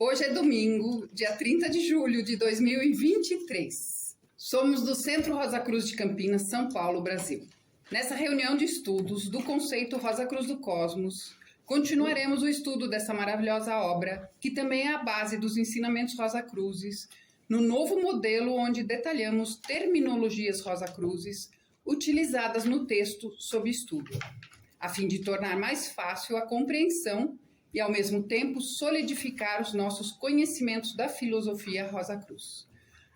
Hoje é domingo, dia 30 de julho de 2023. Somos do Centro Rosa Cruz de Campinas, São Paulo, Brasil. Nessa reunião de estudos do conceito Rosa Cruz do Cosmos, continuaremos o estudo dessa maravilhosa obra, que também é a base dos ensinamentos Rosa Cruzes, no novo modelo onde detalhamos terminologias Rosa Cruzes utilizadas no texto sob estudo, a fim de tornar mais fácil a compreensão e, ao mesmo tempo, solidificar os nossos conhecimentos da filosofia Rosa Cruz.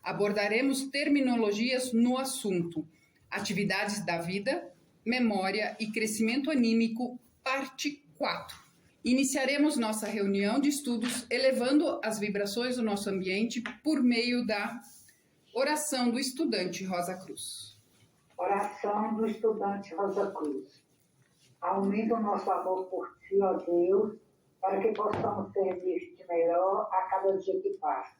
Abordaremos terminologias no assunto Atividades da Vida, Memória e Crescimento Anímico, parte 4. Iniciaremos nossa reunião de estudos elevando as vibrações do nosso ambiente por meio da oração do estudante Rosa Cruz. Oração do estudante Rosa Cruz. Aumenta o nosso amor por Ti, ó Deus, para que possamos servir-te melhor a cada dia que passa.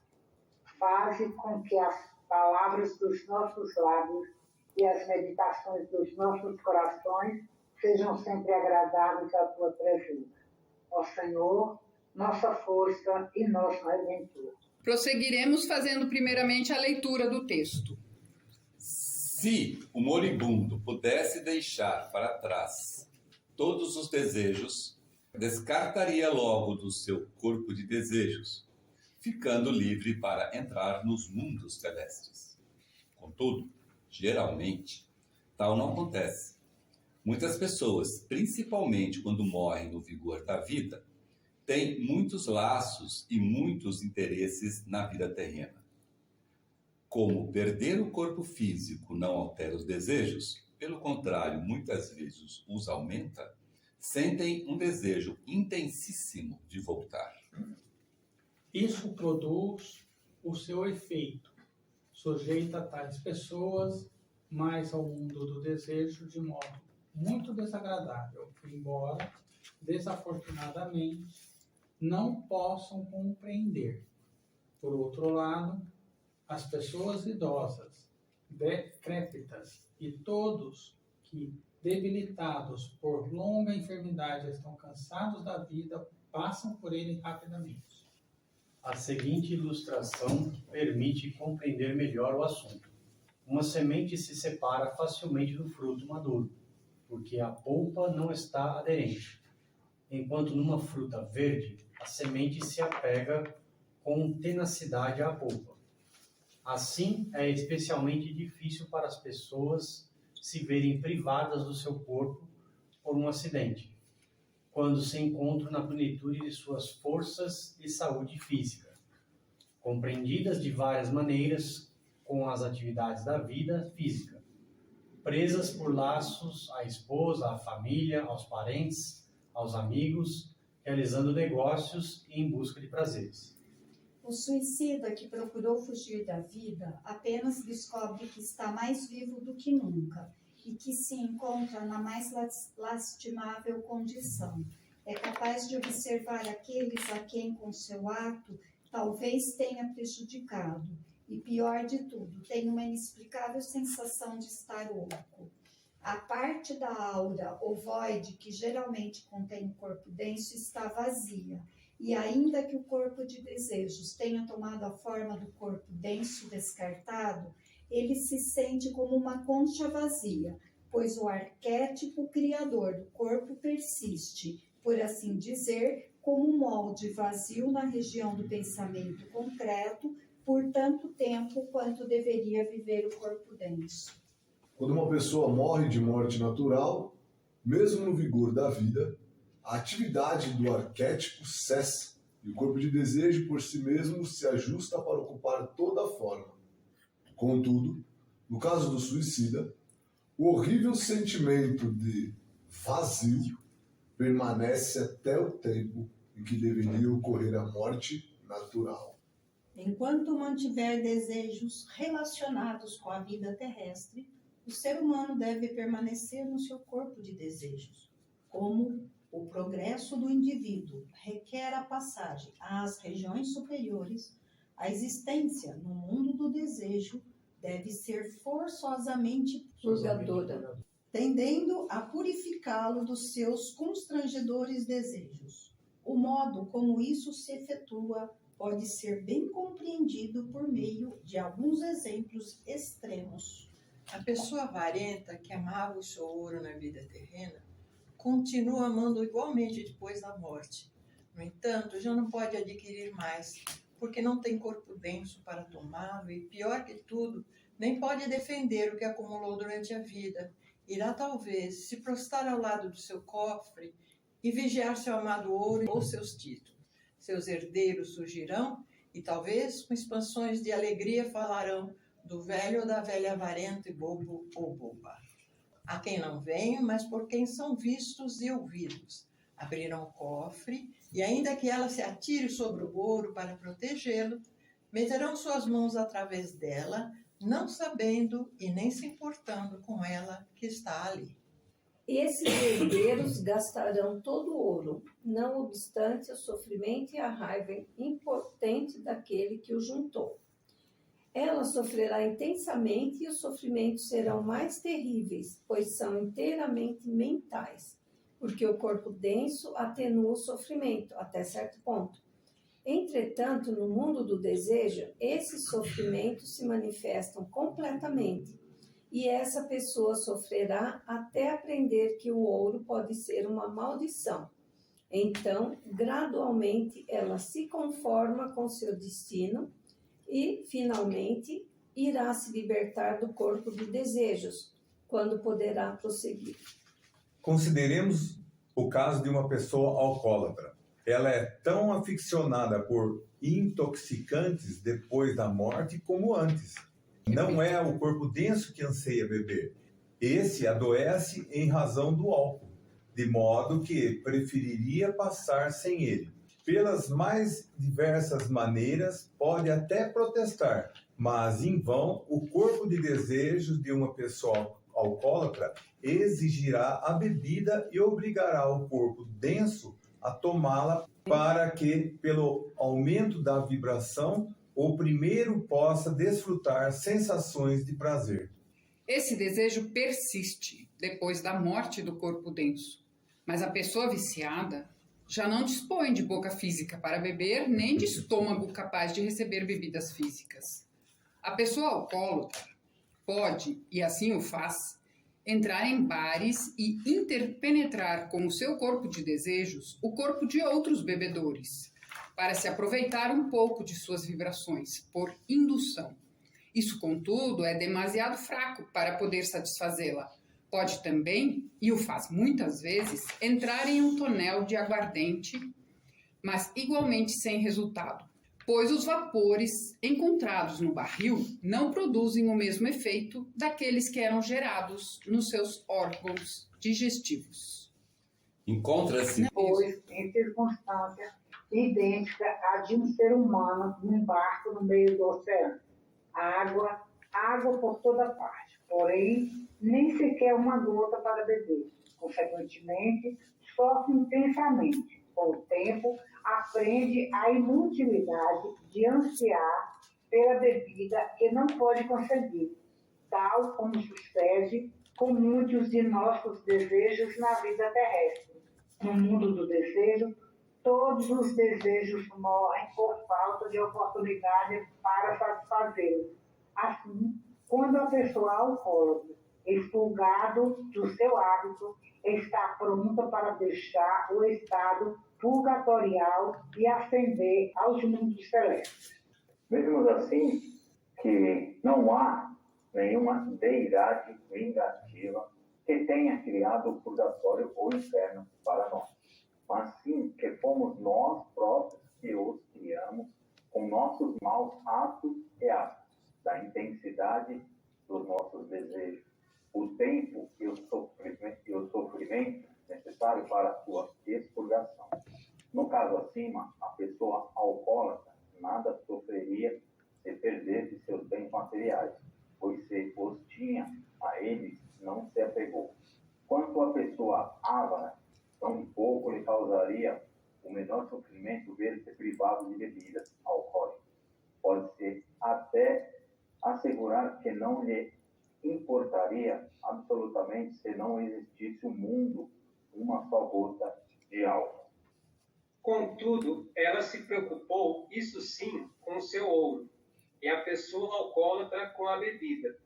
Faze com que as palavras dos nossos lábios e as meditações dos nossos corações sejam sempre agradáveis à Tua presença. Ó Senhor, nossa força e nosso Redentor. Prosseguiremos fazendo primeiramente a leitura do texto. Se o moribundo pudesse deixar para trás todos os desejos, descartaria logo do seu corpo de desejos, ficando livre para entrar nos mundos celestes. Contudo, geralmente, tal não acontece. Muitas pessoas, principalmente quando morrem no vigor da vida, têm muitos laços e muitos interesses na vida terrena. Como perder o corpo físico não altera os desejos, pelo contrário, muitas vezes os aumenta, sentem um desejo intensíssimo de voltar. Isso produz o seu efeito, sujeita tais pessoas mais ao mundo do desejo de modo muito desagradável, embora, desafortunadamente, não possam compreender. Por outro lado, as pessoas idosas, decrépitas e todos que, debilitados por longa enfermidade, estão cansados da vida, passam por ele rapidamente. A seguinte ilustração permite compreender melhor o assunto. Uma semente se separa facilmente do fruto maduro, porque a polpa não está aderente. Enquanto numa fruta verde, a semente se apega com tenacidade à polpa. Assim, é especialmente difícil para as pessoas se verem privadas do seu corpo por um acidente, quando se encontram na plenitude de suas forças e saúde física, compreendidas de várias maneiras com as atividades da vida física, presas por laços à esposa, à família, aos parentes, aos amigos, realizando negócios e em busca de prazeres. O suicida que procurou fugir da vida apenas descobre que está mais vivo do que nunca e que se encontra na mais lastimável condição. É capaz de observar aqueles a quem, com seu ato, talvez tenha prejudicado. E pior de tudo, tem uma inexplicável sensação de estar oco. A parte da aura ovoide, que geralmente contém o corpo denso, está vazia. E ainda que o corpo de desejos tenha tomado a forma do corpo denso descartado, ele se sente como uma concha vazia, pois o arquétipo criador do corpo persiste, por assim dizer, como um molde vazio na região do pensamento concreto, por tanto tempo quanto deveria viver o corpo denso. Quando uma pessoa morre de morte natural, mesmo no vigor da vida, a atividade do arquétipo cessa e o corpo de desejo por si mesmo se ajusta para ocupar toda a forma. Contudo, no caso do suicida, o horrível sentimento de vazio permanece até o tempo em que deveria ocorrer a morte natural. Enquanto mantiver desejos relacionados com a vida terrestre, o ser humano deve permanecer no seu corpo de desejos. Como o progresso do indivíduo requer a passagem às regiões superiores, a existência no mundo do desejo deve ser forçosamente purgadora, tendendo a purificá-lo dos seus constrangedores desejos. O modo como isso se efetua pode ser bem compreendido por meio de alguns exemplos extremos. A pessoa avarenta que amava o seu ouro na vida terrena continua amando igualmente depois da morte. No entanto, já não pode adquirir mais, porque não tem corpo denso para tomá-lo e, pior que tudo, nem pode defender o que acumulou durante a vida. Irá talvez se prostrar ao lado do seu cofre e vigiar seu amado ouro ou seus títulos. Seus herdeiros surgirão e talvez com expansões de alegria falarão do velho ou da velha avarento e bobo ou boba. A quem não venho, mas por quem são vistos e ouvidos. Abrirão o cofre e ainda que ela se atire sobre o ouro para protegê-lo, meterão suas mãos através dela, não sabendo e nem se importando com ela que está ali. Esses herdeiros gastarão todo o ouro, não obstante o sofrimento e a raiva impotente daquele que o juntou. Ela sofrerá intensamente e os sofrimentos serão mais terríveis, pois são inteiramente mentais, porque o corpo denso atenua o sofrimento até certo ponto. Entretanto, no mundo do desejo, esses sofrimentos se manifestam completamente, e essa pessoa sofrerá até aprender que o ouro pode ser uma maldição. Então, gradualmente, ela se conforma com seu destino e, finalmente, irá se libertar do corpo de desejos, quando poderá prosseguir. Consideremos o caso de uma pessoa alcoólatra. Ela é tão aficionada por intoxicantes depois da morte como antes. Não é o corpo denso que anseia beber. Esse adoece em razão do álcool, de modo que preferiria passar sem ele. Pelas mais diversas maneiras, pode até protestar, mas em vão o corpo de desejos de uma pessoa alcoólatra exigirá a bebida e obrigará o corpo denso a tomá-la para que, pelo aumento da vibração, o primeiro possa desfrutar sensações de prazer. Esse desejo persiste depois da morte do corpo denso, mas a pessoa viciada já não dispõe de boca física para beber, nem de estômago capaz de receber bebidas físicas. A pessoa alcoólatra pode, e assim o faz, entrar em bares e interpenetrar com o seu corpo de desejos o corpo de outros bebedores, para se aproveitar um pouco de suas vibrações, por indução. Isso, contudo, é demasiado fraco para poder satisfazê-la. Pode também, e o faz muitas vezes, entrar em um tonel de aguardente, mas igualmente sem resultado, pois os vapores encontrados no barril não produzem o mesmo efeito daqueles que eram gerados nos seus órgãos digestivos. Encontra-se, Pois, em circunstância idêntica à de um ser humano num barco no meio do oceano. Água por toda parte, porém, nem sequer uma gota para beber. Consequentemente, sofre intensamente. Com o tempo, aprende a inutilidade de ansiar pela bebida que não pode conseguir, tal como sucede com muitos de nossos desejos na vida terrestre. No mundo do desejo, todos os desejos morrem por falta de oportunidade para satisfazê-los. Assim, quando a pessoa alcoólatra, expurgado do seu hábito, está pronta para deixar o estado purgatorial e ascender aos mundos celestes. Vejamos assim que não há nenhuma deidade vingativa que tenha criado o purgatório ou inferno para nós, mas sim que fomos nós próprios que os criamos com nossos maus atos e atos, da intensidade dos nossos desejos, o tempo e o sofrimento necessário para a sua expurgação. No caso acima, a pessoa alcoólatra nada sofreria se perdesse seus bens materiais, pois se os tinha, a eles não se apegou. Quanto à pessoa avara, tão pouco lhe causaria o menor sofrimento ver-se privado de bebidas alcoólicas. Pode-se até assegurar que não lhe importaria absolutamente se não existisse o mundo uma só gota de álcool. Contudo, ela se preocupou, isso sim, com o seu ouro, e a pessoa alcoólatra com a bebida.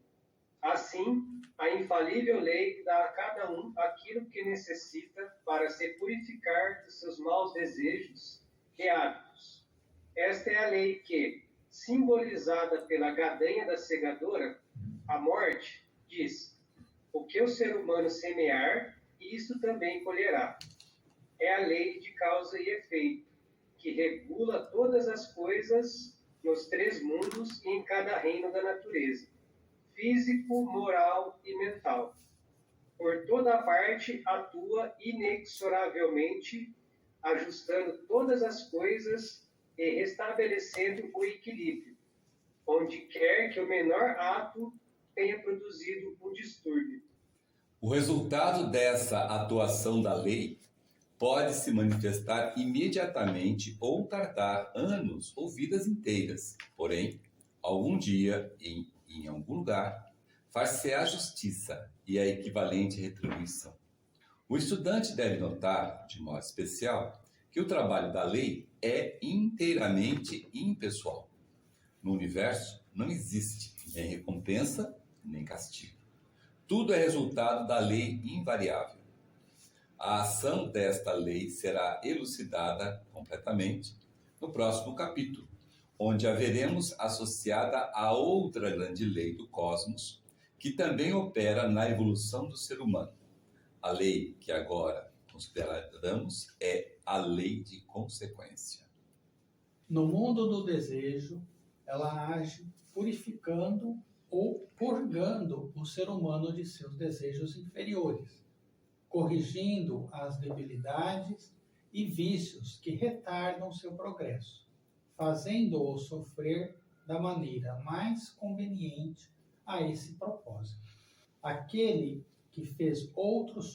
Assim, a infalível lei dá a cada um aquilo que necessita para se purificar dos seus maus desejos e hábitos. Esta é a lei que, simbolizada pela gadanha da segadora, a morte, diz: o que o ser humano semear, isso também colherá. É a lei de causa e efeito, que regula todas as coisas nos 3 mundos e em cada reino da natureza, físico, moral e mental. Por toda parte atua inexoravelmente, ajustando todas as coisas e restabelecendo o equilíbrio, onde quer que o menor ato tenha produzido um distúrbio. O resultado dessa atuação da lei pode se manifestar imediatamente ou tardar anos ou vidas inteiras. Porém, algum dia, em algum lugar, far-se-á a justiça e a equivalente retribuição. O estudante deve notar, de modo especial, que o trabalho da lei é inteiramente impessoal. No universo não existe nem recompensa, nem castigo. Tudo é resultado da lei invariável. A ação desta lei será elucidada completamente no próximo capítulo, onde a veremos associada a outra grande lei do cosmos, que também opera na evolução do ser humano. A lei que agora consideramos é a lei de consequência. No mundo do desejo, ela age purificando ou purgando o ser humano de seus desejos inferiores, corrigindo as debilidades e vícios que retardam seu progresso, fazendo-o sofrer da maneira mais conveniente a esse propósito. Aquele que fez outros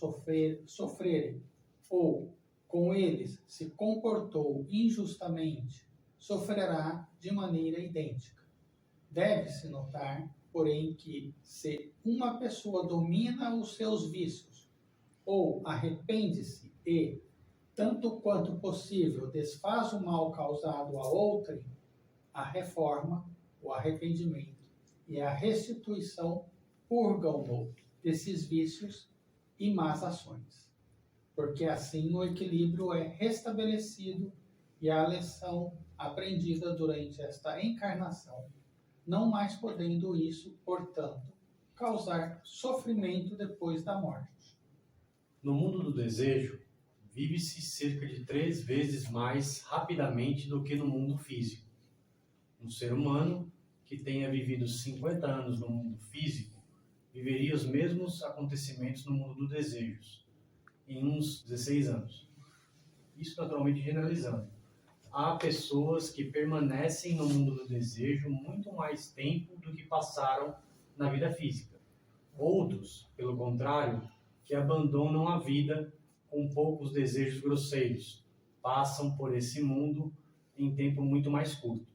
sofrerem ou com eles se comportou injustamente, sofrerá de maneira idêntica. Deve-se notar, porém, que se uma pessoa domina os seus vícios ou arrepende-se e, tanto quanto possível, desfaz o mal causado a outrem, a reforma, o arrependimento e a restituição purgam-no desses vícios e más ações, porque assim o equilíbrio é restabelecido e a lição aprendida durante esta encarnação, não mais podendo isso, portanto, causar sofrimento depois da morte. No mundo do desejo, vive-se cerca de 3 vezes mais rapidamente do que no mundo físico. Um ser humano que tenha vivido 50 anos no mundo físico viveria os mesmos acontecimentos no mundo dos desejos, em uns 16 anos. Isso naturalmente generalizando. Há pessoas que permanecem no mundo do desejo muito mais tempo do que passaram na vida física. Outros, pelo contrário, que abandonam a vida com poucos desejos grosseiros, passam por esse mundo em tempo muito mais curto.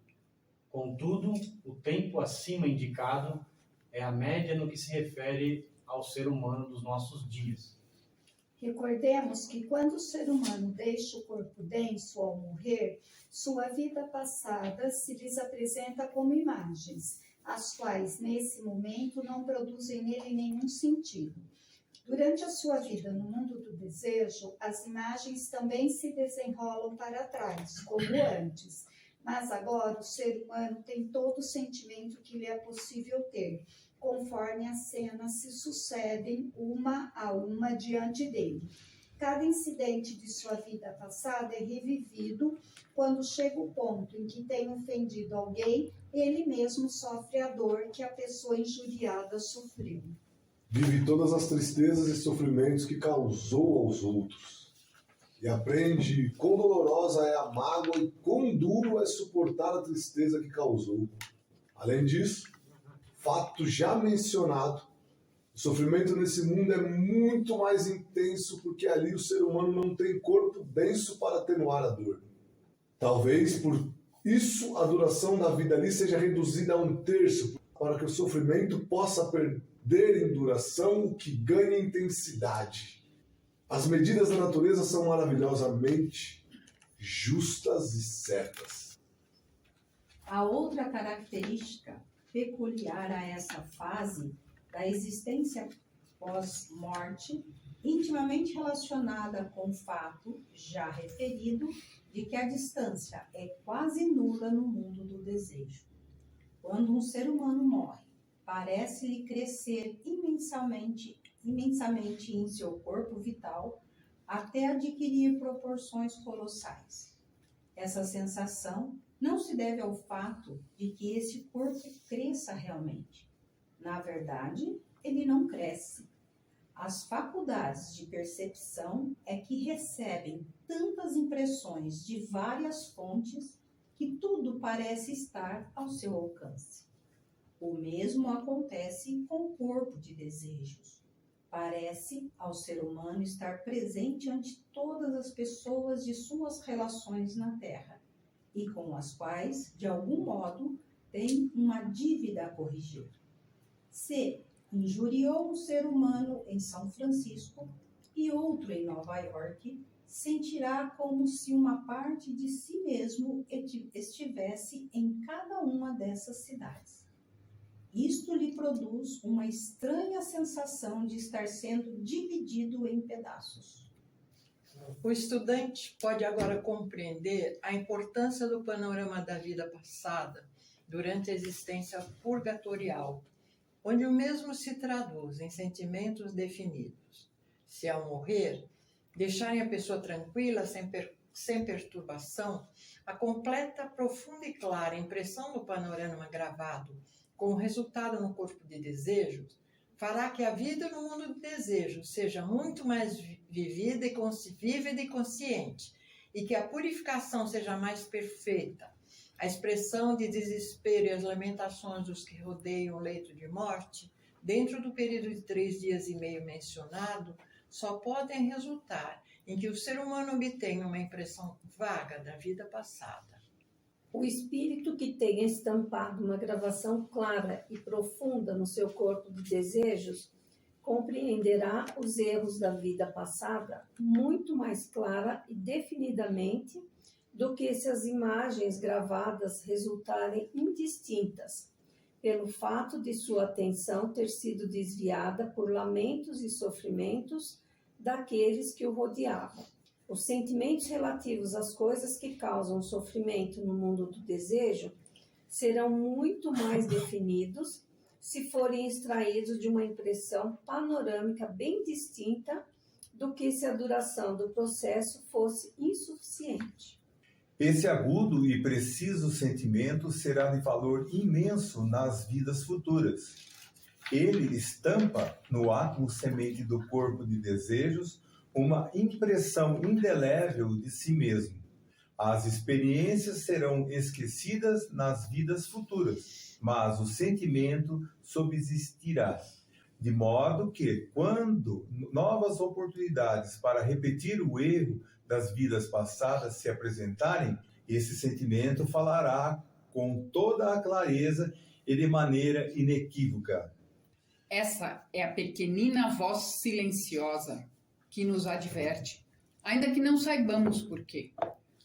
Contudo, o tempo acima indicado é a média no que se refere ao ser humano dos nossos dias. Recordemos que quando o ser humano deixa o corpo denso ao morrer, sua vida passada se lhes apresenta como imagens, as quais, nesse momento, não produzem nele nenhum sentido. Durante a sua vida no mundo do desejo, as imagens também se desenrolam para trás, como antes. Mas agora o ser humano tem todo o sentimento que lhe é possível ter, conforme as cenas se sucedem uma a uma diante dele. Cada incidente de sua vida passada é revivido quando chega o ponto em que tem ofendido alguém, ele mesmo sofre a dor que a pessoa injuriada sofreu. Vive todas as tristezas e sofrimentos que causou aos outros. E aprende quão dolorosa é a mágoa e quão duro é suportar a tristeza que causou. Além disso, fato já mencionado, o sofrimento nesse mundo é muito mais intenso porque ali o ser humano não tem corpo denso para atenuar a dor. Talvez por isso a duração da vida ali seja reduzida a 1/3, para que o sofrimento possa perder em duração o que ganha intensidade. As medidas da natureza são maravilhosamente justas e certas. A outra característica peculiar a essa fase da existência pós-morte, intimamente relacionada com o fato já referido de que a distância é quase nula no mundo do desejo. Quando um ser humano morre, parece-lhe crescer imensamente em seu corpo vital até adquirir proporções colossais. Essa sensação não se deve ao fato de que esse corpo cresça realmente. Na verdade, ele não cresce. As faculdades de percepção é que recebem tantas impressões de várias fontes que tudo parece estar ao seu alcance. O mesmo acontece com o corpo de desejos. Parece ao ser humano estar presente ante todas as pessoas de suas relações na Terra e com as quais, de algum modo, tem uma dívida a corrigir. Se injuriou um ser humano em São Francisco e outro em Nova York, sentirá como se uma parte de si mesmo estivesse em cada uma dessas cidades. Isto lhe produz uma estranha sensação de estar sendo dividido em pedaços. O estudante pode agora compreender a importância do panorama da vida passada durante a existência purgatorial, onde o mesmo se traduz em sentimentos definidos. Se ao morrer, deixarem a pessoa tranquila, sem perturbação, a completa, profunda e clara impressão do panorama gravado com o resultado no corpo de desejos, fará que a vida no mundo de desejos seja muito mais vivida e consciente, e que a purificação seja mais perfeita. A expressão de desespero e as lamentações dos que rodeiam o leito de morte, dentro do período de 3 dias e meio mencionado, só podem resultar em que o ser humano obtenha uma impressão vaga da vida passada. O espírito que tenha estampado uma gravação clara e profunda no seu corpo de desejos compreenderá os erros da vida passada muito mais clara e definidamente do que se as imagens gravadas resultarem indistintas, pelo fato de sua atenção ter sido desviada por lamentos e sofrimentos daqueles que o rodeavam. Os sentimentos relativos às coisas que causam sofrimento no mundo do desejo serão muito mais definidos se forem extraídos de uma impressão panorâmica bem distinta do que se a duração do processo fosse insuficiente. Esse agudo e preciso sentimento será de valor imenso nas vidas futuras. Ele estampa no átomo semente do corpo de desejos uma impressão indelével de si mesmo. As experiências serão esquecidas nas vidas futuras, mas o sentimento subsistirá. De modo que, quando novas oportunidades para repetir o erro das vidas passadas se apresentarem, esse sentimento falará com toda a clareza e de maneira inequívoca. Essa é a pequenina voz silenciosa que nos adverte, ainda que não saibamos por quê.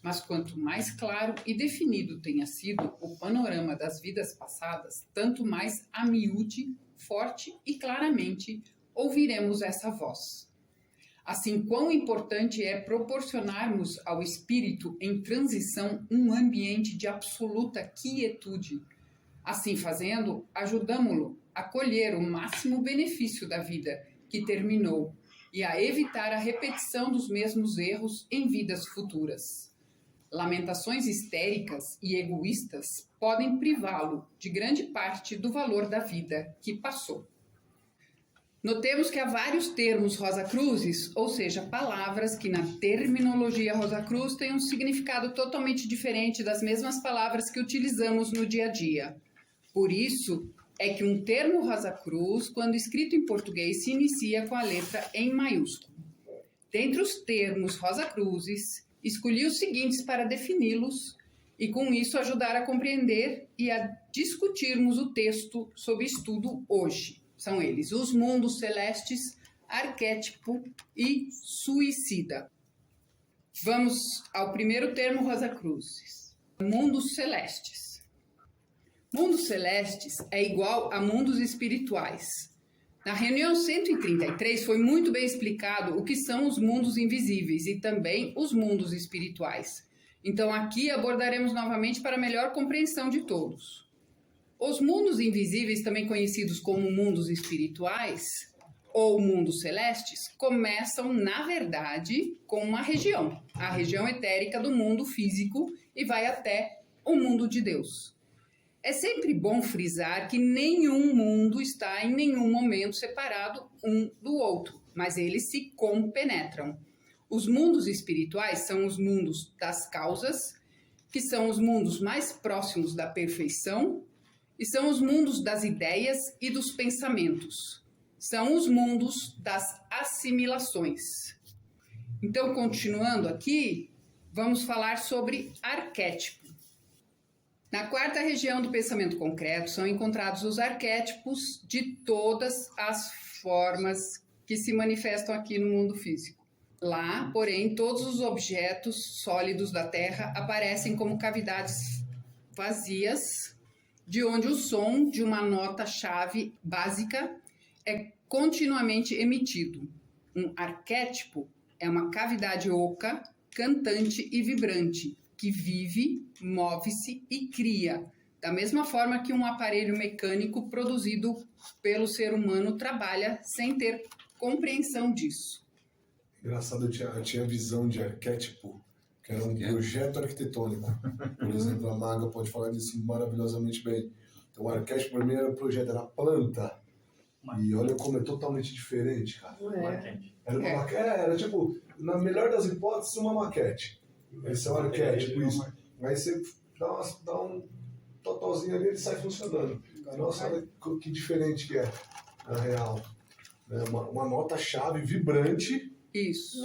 Mas quanto mais claro e definido tenha sido o panorama das vidas passadas, tanto mais a miúde, forte e claramente ouviremos essa voz. Assim, quão importante é proporcionarmos ao espírito em transição um ambiente de absoluta quietude. Assim fazendo, ajudamo-lo a colher o máximo benefício da vida que terminou e a evitar a repetição dos mesmos erros em vidas futuras. Lamentações histéricas e egoístas podem privá-lo de grande parte do valor da vida que passou. Notemos que há vários termos Rosacruzes, ou seja, palavras que na terminologia Rosacruz têm um significado totalmente diferente das mesmas palavras que utilizamos no dia a dia. Por isso é que um termo Rosacruz, quando escrito em português, se inicia com a letra em maiúsculo. Dentre os termos Rosacruzes, escolhi os seguintes para defini-los e com isso ajudar a compreender e a discutirmos o texto sob estudo hoje. São eles: os mundos celestes, arquétipo e suicida. Vamos ao primeiro termo Rosacruzes. Mundos celestes. Mundos celestes é igual a mundos espirituais. Na reunião 133 foi muito bem explicado o que são os mundos invisíveis e também os mundos espirituais. Então aqui abordaremos novamente para melhor compreensão de todos. Os mundos invisíveis, também conhecidos como mundos espirituais ou mundos celestes, começam, na verdade, com uma região, a região etérica do mundo físico, e vai até o mundo de Deus. É sempre bom frisar que nenhum mundo está em nenhum momento separado um do outro, mas eles se compenetram. Os mundos espirituais são os mundos das causas, que são os mundos mais próximos da perfeição, e são os mundos das ideias e dos pensamentos. São os mundos das assimilações. Então, continuando aqui, vamos falar sobre arquétipo. Na quarta região do pensamento concreto são encontrados os arquétipos de todas as formas que se manifestam aqui no mundo físico. Lá, porém, todos os objetos sólidos da Terra aparecem como cavidades vazias, de onde o som de uma nota-chave básica é continuamente emitido. Um arquétipo é uma cavidade oca, cantante e vibrante, que vive, move-se e cria, da mesma forma que um aparelho mecânico produzido pelo ser humano trabalha sem ter compreensão disso. Engraçado, eu tinha a visão de arquétipo, que era um projeto arquitetônico. Por exemplo, a Maga pode falar disso maravilhosamente bem. Então, o arquétipo para mim era um projeto, era planta. E olha como é totalmente diferente, cara. Era uma maquete, era tipo, na melhor das hipóteses, uma maquete. Esse é o arquétipo, isso. Aí você dá um totalzinho ali e ele sai funcionando. Nossa, olha que diferente que é, na real. Uma nota-chave vibrante. Isso.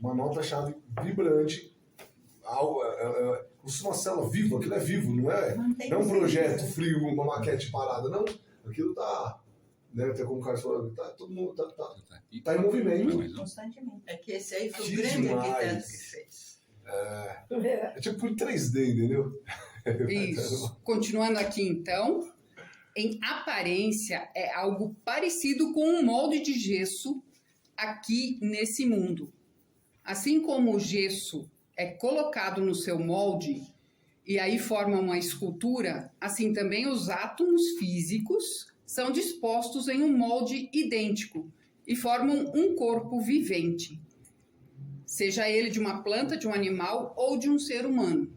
Uma nota-chave vibrante. Como se uma célula viva, aquilo é vivo, não é? Não é um projeto frio, uma maquete parada, não. Aquilo tá, né, até como o Carlos falou, todo mundo tá em movimento. Constantemente. É que esse aí foi o Que grande demais. arquiteto que fez. É tipo em 3D, entendeu? Isso. Continuando aqui, então, em aparência é algo parecido com um molde de gesso aqui nesse mundo. Assim como o gesso é colocado no seu molde e aí forma uma escultura, assim também os átomos físicos são dispostos em um molde idêntico e formam um corpo vivente, seja ele de uma planta, de um animal ou de um ser humano.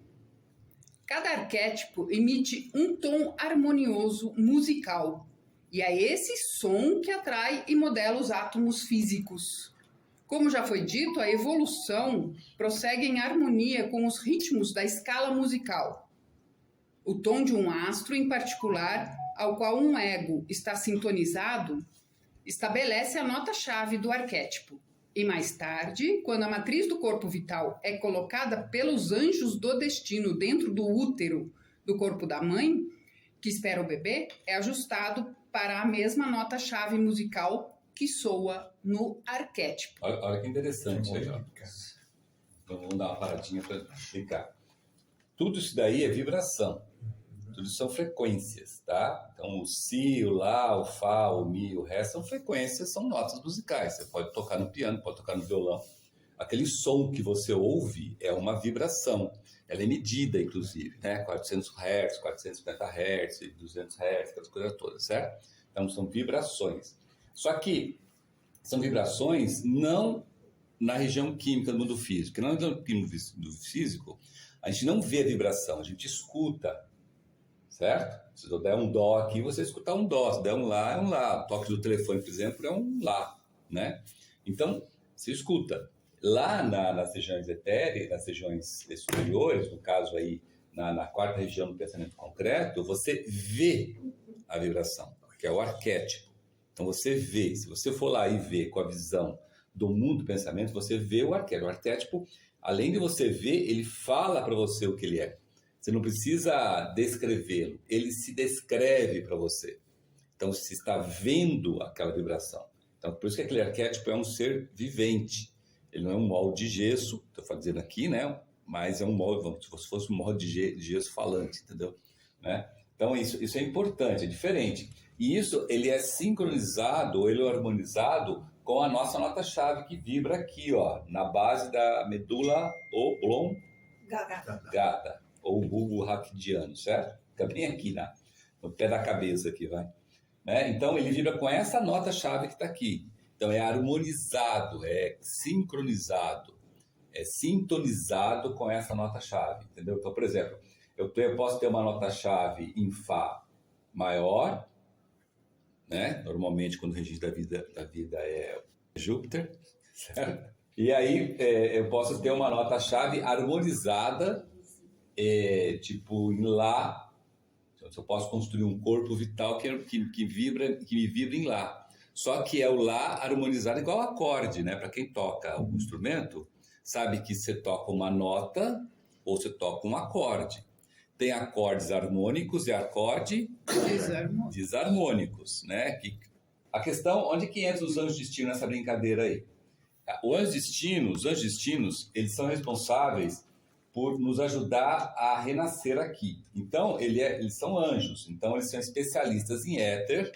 Cada arquétipo emite um tom harmonioso musical, e é esse som que atrai e modela os átomos físicos. Como já foi dito, a evolução prossegue em harmonia com os ritmos da escala musical. O tom de um astro, em particular, ao qual um ego está sintonizado, estabelece a nota-chave do arquétipo. E mais tarde, quando a matriz do corpo vital é colocada pelos anjos do destino dentro do útero do corpo da mãe, que espera o bebê, é ajustado para a mesma nota-chave musical que soa no arquétipo. Olha que interessante aí, ó. Vamos dar uma paradinha para explicar. Tudo isso daí é vibração. Tudo isso são frequências, tá? Então, o si, o lá, o fá, o mi, o ré são frequências, são notas musicais. Você pode tocar no piano, pode tocar no violão. Aquele som que você ouve é uma vibração. Ela é medida, inclusive, né? 400 Hz, 450 Hz, 200 Hz, aquelas coisas todas, certo? Então, são vibrações. Só que são vibrações não na região química do mundo físico. Porque na região química do físico, a gente não vê a vibração, a gente escuta. Certo? Se eu der um dó aqui, você escutar um dó. Se der um lá, é um lá. O toque do telefone, por exemplo, é um lá, né? Então, você escuta. Lá nas regiões etéreas, nas regiões superiores, no caso aí, na quarta região do pensamento concreto, você vê a vibração, que é o arquétipo. Então, você vê. Se você for lá e ver com a visão do mundo do pensamento, você vê o arquétipo. O arquétipo, além de você ver, ele fala para você o que ele é. Você não precisa descrevê-lo, ele se descreve para você. Então, você está vendo aquela vibração. Então, por isso que aquele arquétipo é um ser vivente. Ele não é um molde de gesso, estou fazendo aqui, né? Mas é um molde, se fosse um molde de gesso falante, entendeu? Né? Então, isso é importante, é diferente. E isso, ele é sincronizado, ou ele é harmonizado com a nossa nota-chave que vibra aqui, ó, na base da medula oblongata, ou bulbo raquidiano, certo? Fica bem aqui no pé da cabeça aqui, vai. Né? Então, ele vibra com essa nota-chave que está aqui. Então, é harmonizado, é sincronizado, é sintonizado com essa nota-chave, entendeu? Então, por exemplo, eu posso ter uma nota-chave em Fá maior, né? Normalmente, quando o registro da vida é Júpiter, certo? E aí, eu posso ter uma nota-chave harmonizada, tipo em Lá. Eu posso construir um corpo vital que me vibra em Lá. Só que é o Lá harmonizado igual acorde, né? Para quem toca o instrumento, sabe que você toca uma nota ou você toca um acorde. Tem acordes harmônicos e acordes desarmônicos, né? A questão, onde que entra os anjos de destino nessa brincadeira aí? Os anjos destinos, eles são responsáveis por nos ajudar a renascer aqui. Então, eles são anjos, então eles são especialistas em éter,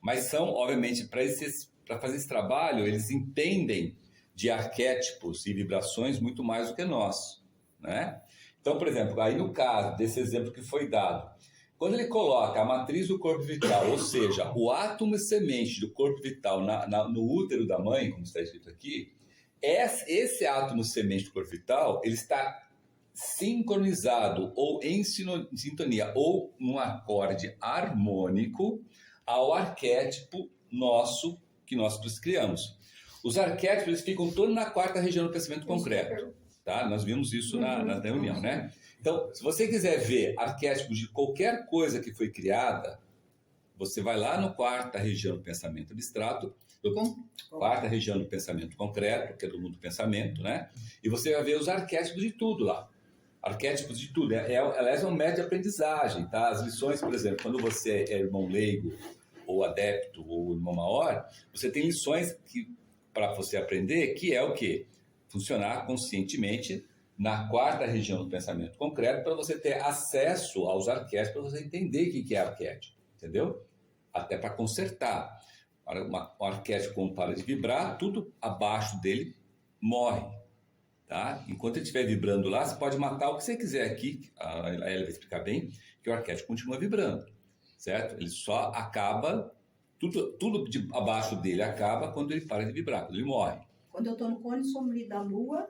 mas são, obviamente, para fazer esse trabalho, eles entendem de arquétipos e vibrações muito mais do que nós, né? Então, por exemplo, aí no caso desse exemplo que foi dado, quando ele coloca a matriz do corpo vital, ou seja, o átomo semente do corpo vital no útero da mãe, como está escrito aqui, esse átomo semente do corpo vital, ele está sincronizado ou em sintonia ou num acorde harmônico ao arquétipo nosso que nós criamos. Os arquétipos eles ficam todos na quarta região do pensamento concreto. Tá? Nós vimos isso na reunião, né? Então, se você quiser ver arquétipos de qualquer coisa que foi criada, você vai lá no quarta região do pensamento abstrato, quarta região do pensamento concreto, que é do mundo do pensamento, né? E você vai ver os arquétipos de tudo lá. Arquétipos de tudo. Aliás, é um método de aprendizagem, tá? As lições, por exemplo, quando você é irmão leigo, ou adepto, ou irmão maior, você tem lições para você aprender, que é o quê? Funcionar conscientemente na quarta região do pensamento concreto para você ter acesso aos arquétipos, para você entender o que é arquétipo, entendeu? Até para consertar. Um arquétipo, quando para de vibrar, tudo abaixo dele morre. Tá? Enquanto ele estiver vibrando lá, você pode matar o que você quiser aqui, a Elia vai explicar bem, que o arquétipo continua vibrando, certo? Ele só acaba, tudo abaixo dele acaba quando ele para de vibrar, quando ele morre. Quando eu estou no cone sombrio da lua,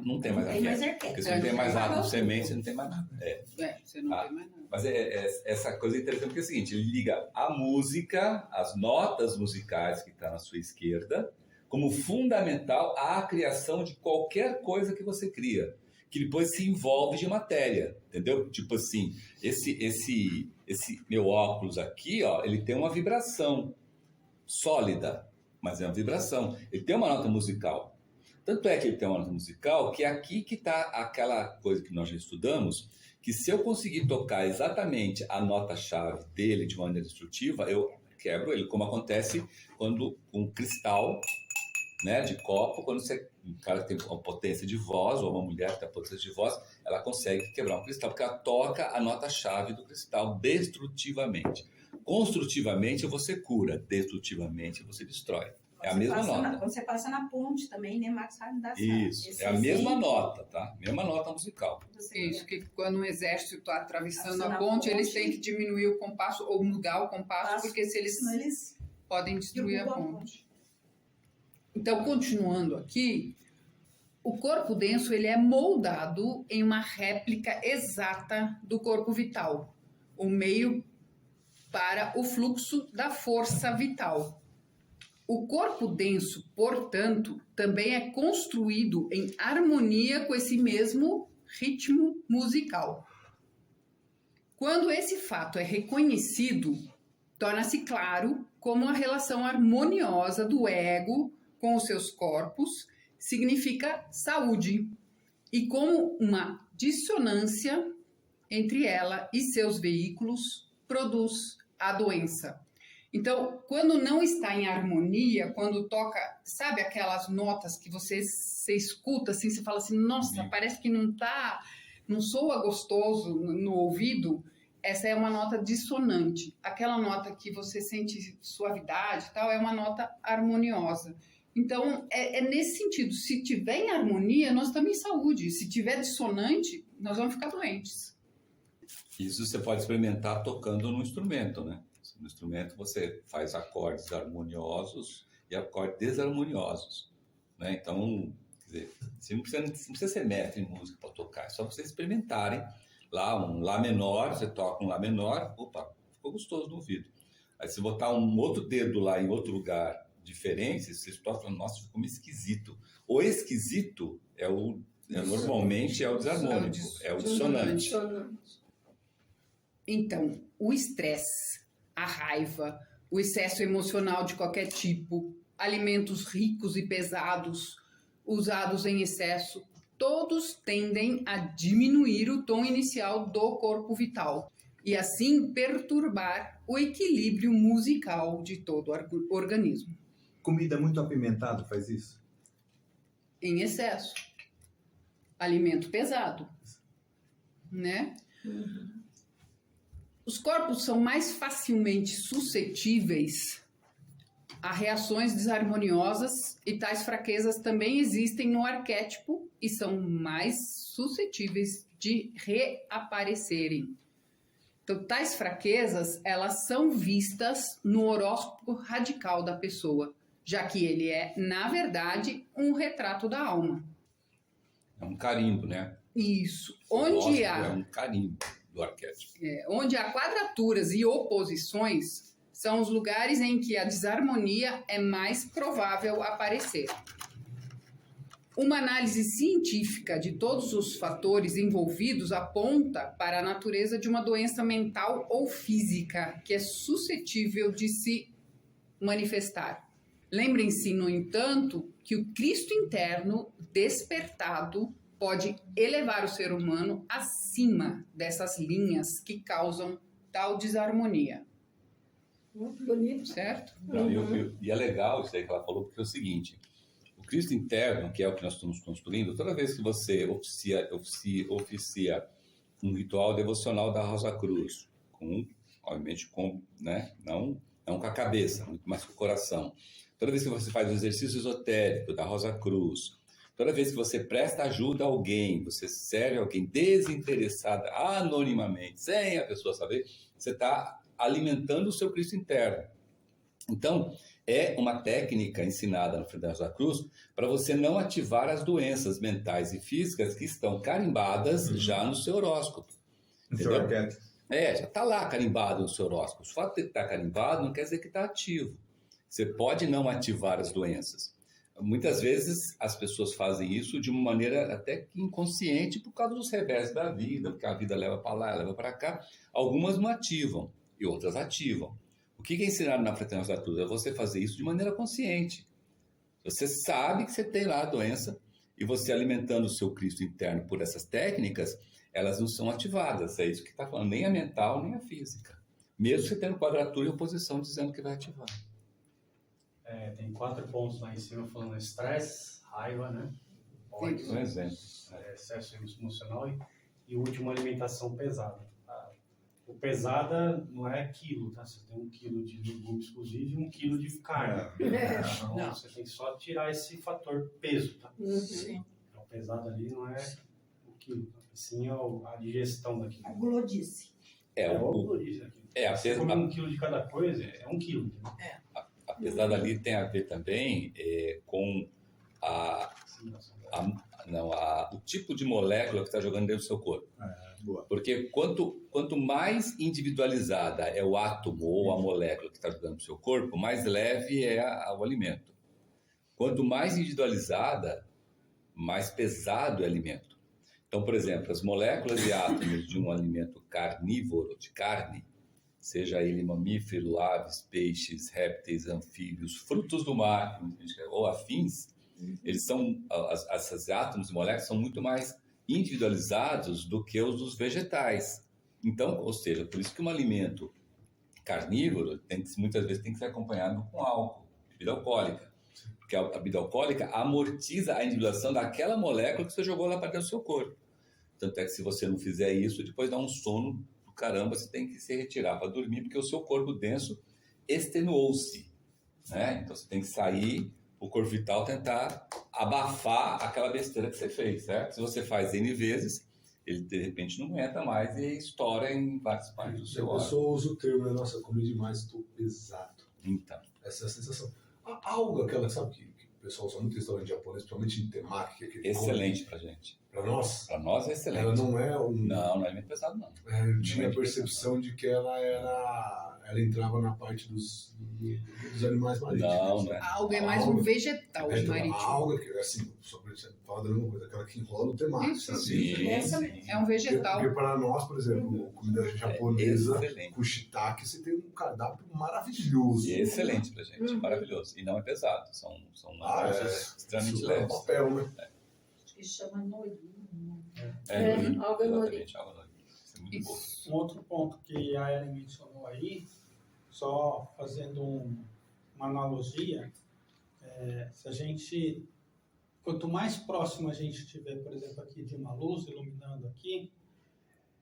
não tem mais arquétipo. Porque você não tem mais átomo semente, você não tem mais nada. Você não tem mais nada. Mas essa coisa é interessante porque é o seguinte, ele liga a música, as notas musicais que estão na sua esquerda, como fundamental à criação de qualquer coisa que você cria, que depois se envolve de matéria, entendeu? Tipo assim, esse meu óculos aqui, ó, ele tem uma vibração sólida, mas é uma vibração. Ele tem uma nota musical. Tanto é que ele tem uma nota musical que é aqui que está aquela coisa que nós já estudamos, que se eu conseguir tocar exatamente a nota-chave dele de maneira destrutiva, eu quebro ele, como acontece quando um cristal, né, de copo, quando um cara tem uma potência de voz, ou uma mulher que tem potência de voz, ela consegue quebrar um cristal, porque ela toca a nota-chave do cristal destrutivamente. Construtivamente você cura, destrutivamente você destrói. É a mesma nota. Quando você passa na ponte também, né, Max? Isso, é a mesma nota, tá? Mesma nota musical. Isso, que quando um exército está atravessando a ponte, eles têm que diminuir o compasso ou mudar o compasso, porque se eles podem destruir a ponte. Então, continuando aqui, o corpo denso ele é moldado em uma réplica exata do corpo vital, o meio para o fluxo da força vital. O corpo denso, portanto, também é construído em harmonia com esse mesmo ritmo musical. Quando esse fato é reconhecido, torna-se claro como a relação harmoniosa do ego com os seus corpos significa saúde e como uma dissonância entre ela e seus veículos produz a doença. Então, quando não está em harmonia, quando toca, sabe aquelas notas que você escuta assim, você fala assim, nossa, parece que não soa gostoso no ouvido, essa é uma nota dissonante. Aquela nota que você sente suavidade e tal, é uma nota harmoniosa. Então, é nesse sentido, se tiver em harmonia, nós estamos em saúde. Se tiver dissonante, nós vamos ficar doentes. Isso você pode experimentar tocando no instrumento, né? No instrumento você faz acordes harmoniosos e acordes desarmoniosos, né? Então, quer dizer, você não precisa ser mestre em música para tocar, é só vocês experimentarem. Lá, um Lá menor, você toca um Lá menor, opa, ficou gostoso no ouvido. Aí se botar um outro dedo lá em outro lugar diferente, vocês tocam, nossa, ficou meio esquisito. O esquisito normalmente é o desarmônico, é o dissonante. Então, o estresse, a raiva, o excesso emocional de qualquer tipo, alimentos ricos e pesados, usados em excesso, todos tendem a diminuir o tom inicial do corpo vital e assim perturbar o equilíbrio musical de todo o organismo. Comida muito apimentada faz isso? Em excesso. Alimento pesado, né? Os corpos são mais facilmente suscetíveis a reações desarmoniosas e tais fraquezas também existem no arquétipo e são mais suscetíveis de reaparecerem. Então, tais fraquezas, elas são vistas no horóscopo radical da pessoa, já que ele é, na verdade, um retrato da alma. É um carimbo, né? Isso. É um carimbo do arquétipo. Onde há quadraturas e oposições, são os lugares em que a desarmonia é mais provável aparecer. Uma análise científica de todos os fatores envolvidos aponta para a natureza de uma doença mental ou física que é suscetível de se manifestar. Lembrem-se, no entanto, que o Cristo interno despertado pode elevar o ser humano acima dessas linhas que causam tal desarmonia. Muito bonito. Certo? E é legal isso aí que ela falou, porque é o seguinte, o Cristo interno, que é o que nós estamos construindo, toda vez que você oficia um ritual devocional da Rosa Cruz, obviamente, né, não com a cabeça, muito mais com o coração. Toda vez que você faz o exercício esotérico da Rosa Cruz, toda vez que você presta ajuda a alguém, você serve alguém desinteressada, anonimamente, sem a pessoa saber, você está alimentando o seu Cristo interno. Então, é uma técnica ensinada no Frei da Cruz para você não ativar as doenças mentais e físicas que estão carimbadas já no seu horóscopo. Entendeu? Já está lá carimbado no seu horóscopo. O fato de estar carimbado não quer dizer que está ativo. Você pode não ativar as doenças. Muitas vezes as pessoas fazem isso de uma maneira até inconsciente por causa dos revés da vida, porque a vida leva para lá, leva para cá. Algumas não ativam e outras ativam. O que é ensinado na Fraternidade da Cruz? É você fazer isso de maneira consciente. Você sabe que você tem lá a doença e você alimentando o seu Cristo interno por essas técnicas, elas não são ativadas. É isso que está falando, nem a mental, nem a física. Mesmo você tendo quadratura e oposição dizendo que vai ativar. Tem 4 pontos lá em cima falando estresse, raiva, né? Ódio, um exemplo. Excesso emocional e o último, alimentação pesada. O pesada não é quilo, tá? Você tem 1 quilo de legumes cozidos e 1 quilo de carne. Então, você tem que só tirar esse fator peso, tá? Sim. Então, o pesado ali não é o quilo, tá? Sim a digestão daquilo. A glodice. Glodice aquilo. Se comer 1 quilo de cada coisa, é 1 quilo. Né? A pesada ali tem a ver também com o tipo de molécula que está jogando dentro do seu corpo. Porque quanto mais individualizada é o átomo ou a molécula que está jogando no seu corpo, mais leve é o alimento. Quanto mais individualizada, mais pesado é o alimento. Então, por exemplo, as moléculas e átomos de um alimento carnívoro, de carne, seja ele mamífero, aves, peixes, répteis, anfíbios, frutos do mar ou afins, eles são, esses átomos e moléculas são muito mais individualizados do que os dos vegetais. Então, ou seja, por isso que um alimento carnívoro muitas vezes tem que ser acompanhado com álcool, bebida alcoólica. Porque a bebida alcoólica amortiza a individuação daquela molécula que você jogou lá para dentro do seu corpo. Tanto é que se você não fizer isso, depois dá um sono do caramba, você tem que se retirar para dormir, porque o seu corpo denso extenuou-se, né? Então você tem que sair, o corpo vital tentar abafar aquela besteira que você fez, certo? Se você faz N vezes, ele de repente não aguenta mais e estoura em várias partes do seu órgão. A pessoa usa o termo, nossa, comi demais, estou pesado. Então. Essa é a sensação. A alga, aquela, sabe, que o pessoal usa muito em restaurante japonês, principalmente em temaki, que é aquele excelente pra gente. Pra nós? Pra nós é excelente. Ela não é um... Não é muito pesado, não. Eu tinha a percepção de que ela entrava na parte dos animais marítimos. Não é. A alga é mais um vegetal marítimo. A alga, que assim, só pra gente falar da mesma coisa, aquela que enrola o temaki. Sim. É um vegetal. Porque para nós, por exemplo, comida japonesa, com shiitake, você tem um cardápio maravilhoso. Excelente pra gente, maravilhoso. E não é pesado, são extremamente leves. É papel, né? Que chama nori. Alga nori. Isso é muito bom. Um outro ponto que a Ellen mencionou aí, só fazendo uma analogia, se a gente, quanto mais próximo a gente estiver, por exemplo, aqui de uma luz iluminando aqui,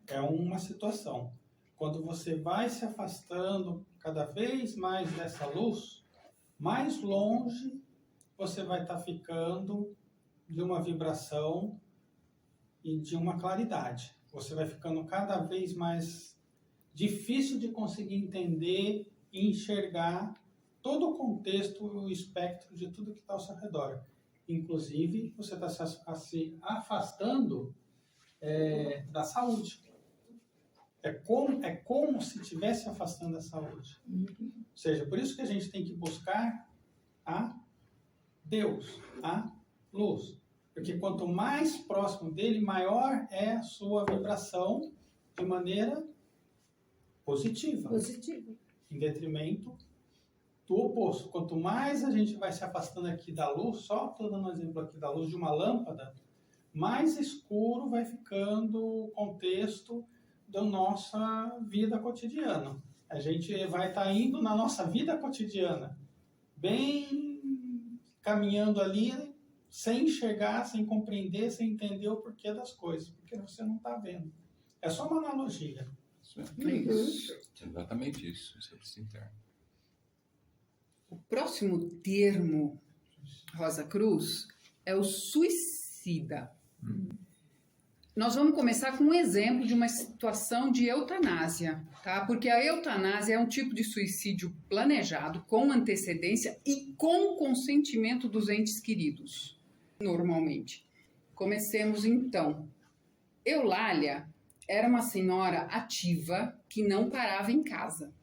é uma situação. Quando você vai se afastando cada vez mais dessa luz, mais longe você vai estar ficando de uma vibração e de uma claridade. Você vai ficando cada vez mais difícil de conseguir entender e enxergar todo o contexto, o espectro de tudo que está ao seu redor. Inclusive, você está se afastando da saúde. É como se estivesse afastando da saúde. Ou seja, por isso que a gente tem que buscar a Deus, a luz. Porque quanto mais próximo dele, maior é a sua vibração de maneira positiva. Em detrimento do oposto. Quanto mais a gente vai se afastando aqui da luz, só estou dando um exemplo aqui da luz de uma lâmpada, mais escuro vai ficando o contexto da nossa vida cotidiana. A gente vai estar indo na nossa vida cotidiana, bem caminhando ali, sem enxergar, sem compreender, sem entender o porquê das coisas, porque você não está vendo. É só uma analogia. Isso. Exatamente isso. Isso é o interno. O próximo termo, Rosa Cruz, é o suicida. Nós vamos começar com um exemplo de uma situação de eutanásia, tá? Porque a eutanásia é um tipo de suicídio planejado, com antecedência e com consentimento dos entes queridos, normalmente. Comecemos então. Eulália era uma senhora ativa que não parava em casa.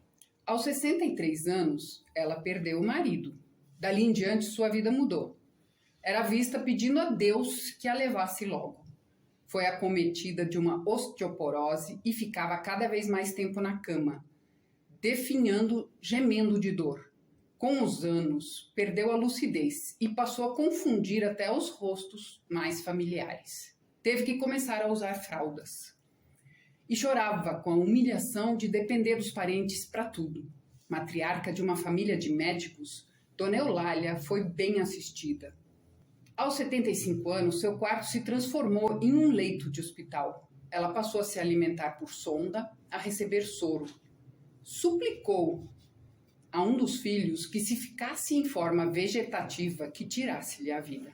Aos 63 anos, ela perdeu o marido. Dali em diante, sua vida mudou. Era vista pedindo a Deus que a levasse logo. Foi acometida de uma osteoporose e ficava cada vez mais tempo na cama, definhando, gemendo de dor. Com os anos, perdeu a lucidez e passou a confundir até os rostos mais familiares. Teve que começar a usar fraldas. E chorava com a humilhação de depender dos parentes para tudo. Matriarca de uma família de médicos, Dona Eulália foi bem assistida. Aos 75 anos, seu quarto se transformou em um leito de hospital. Ela passou a se alimentar por sonda, a receber soro. Suplicou a um dos filhos que, se ficasse em forma vegetativa, que tirasse-lhe a vida.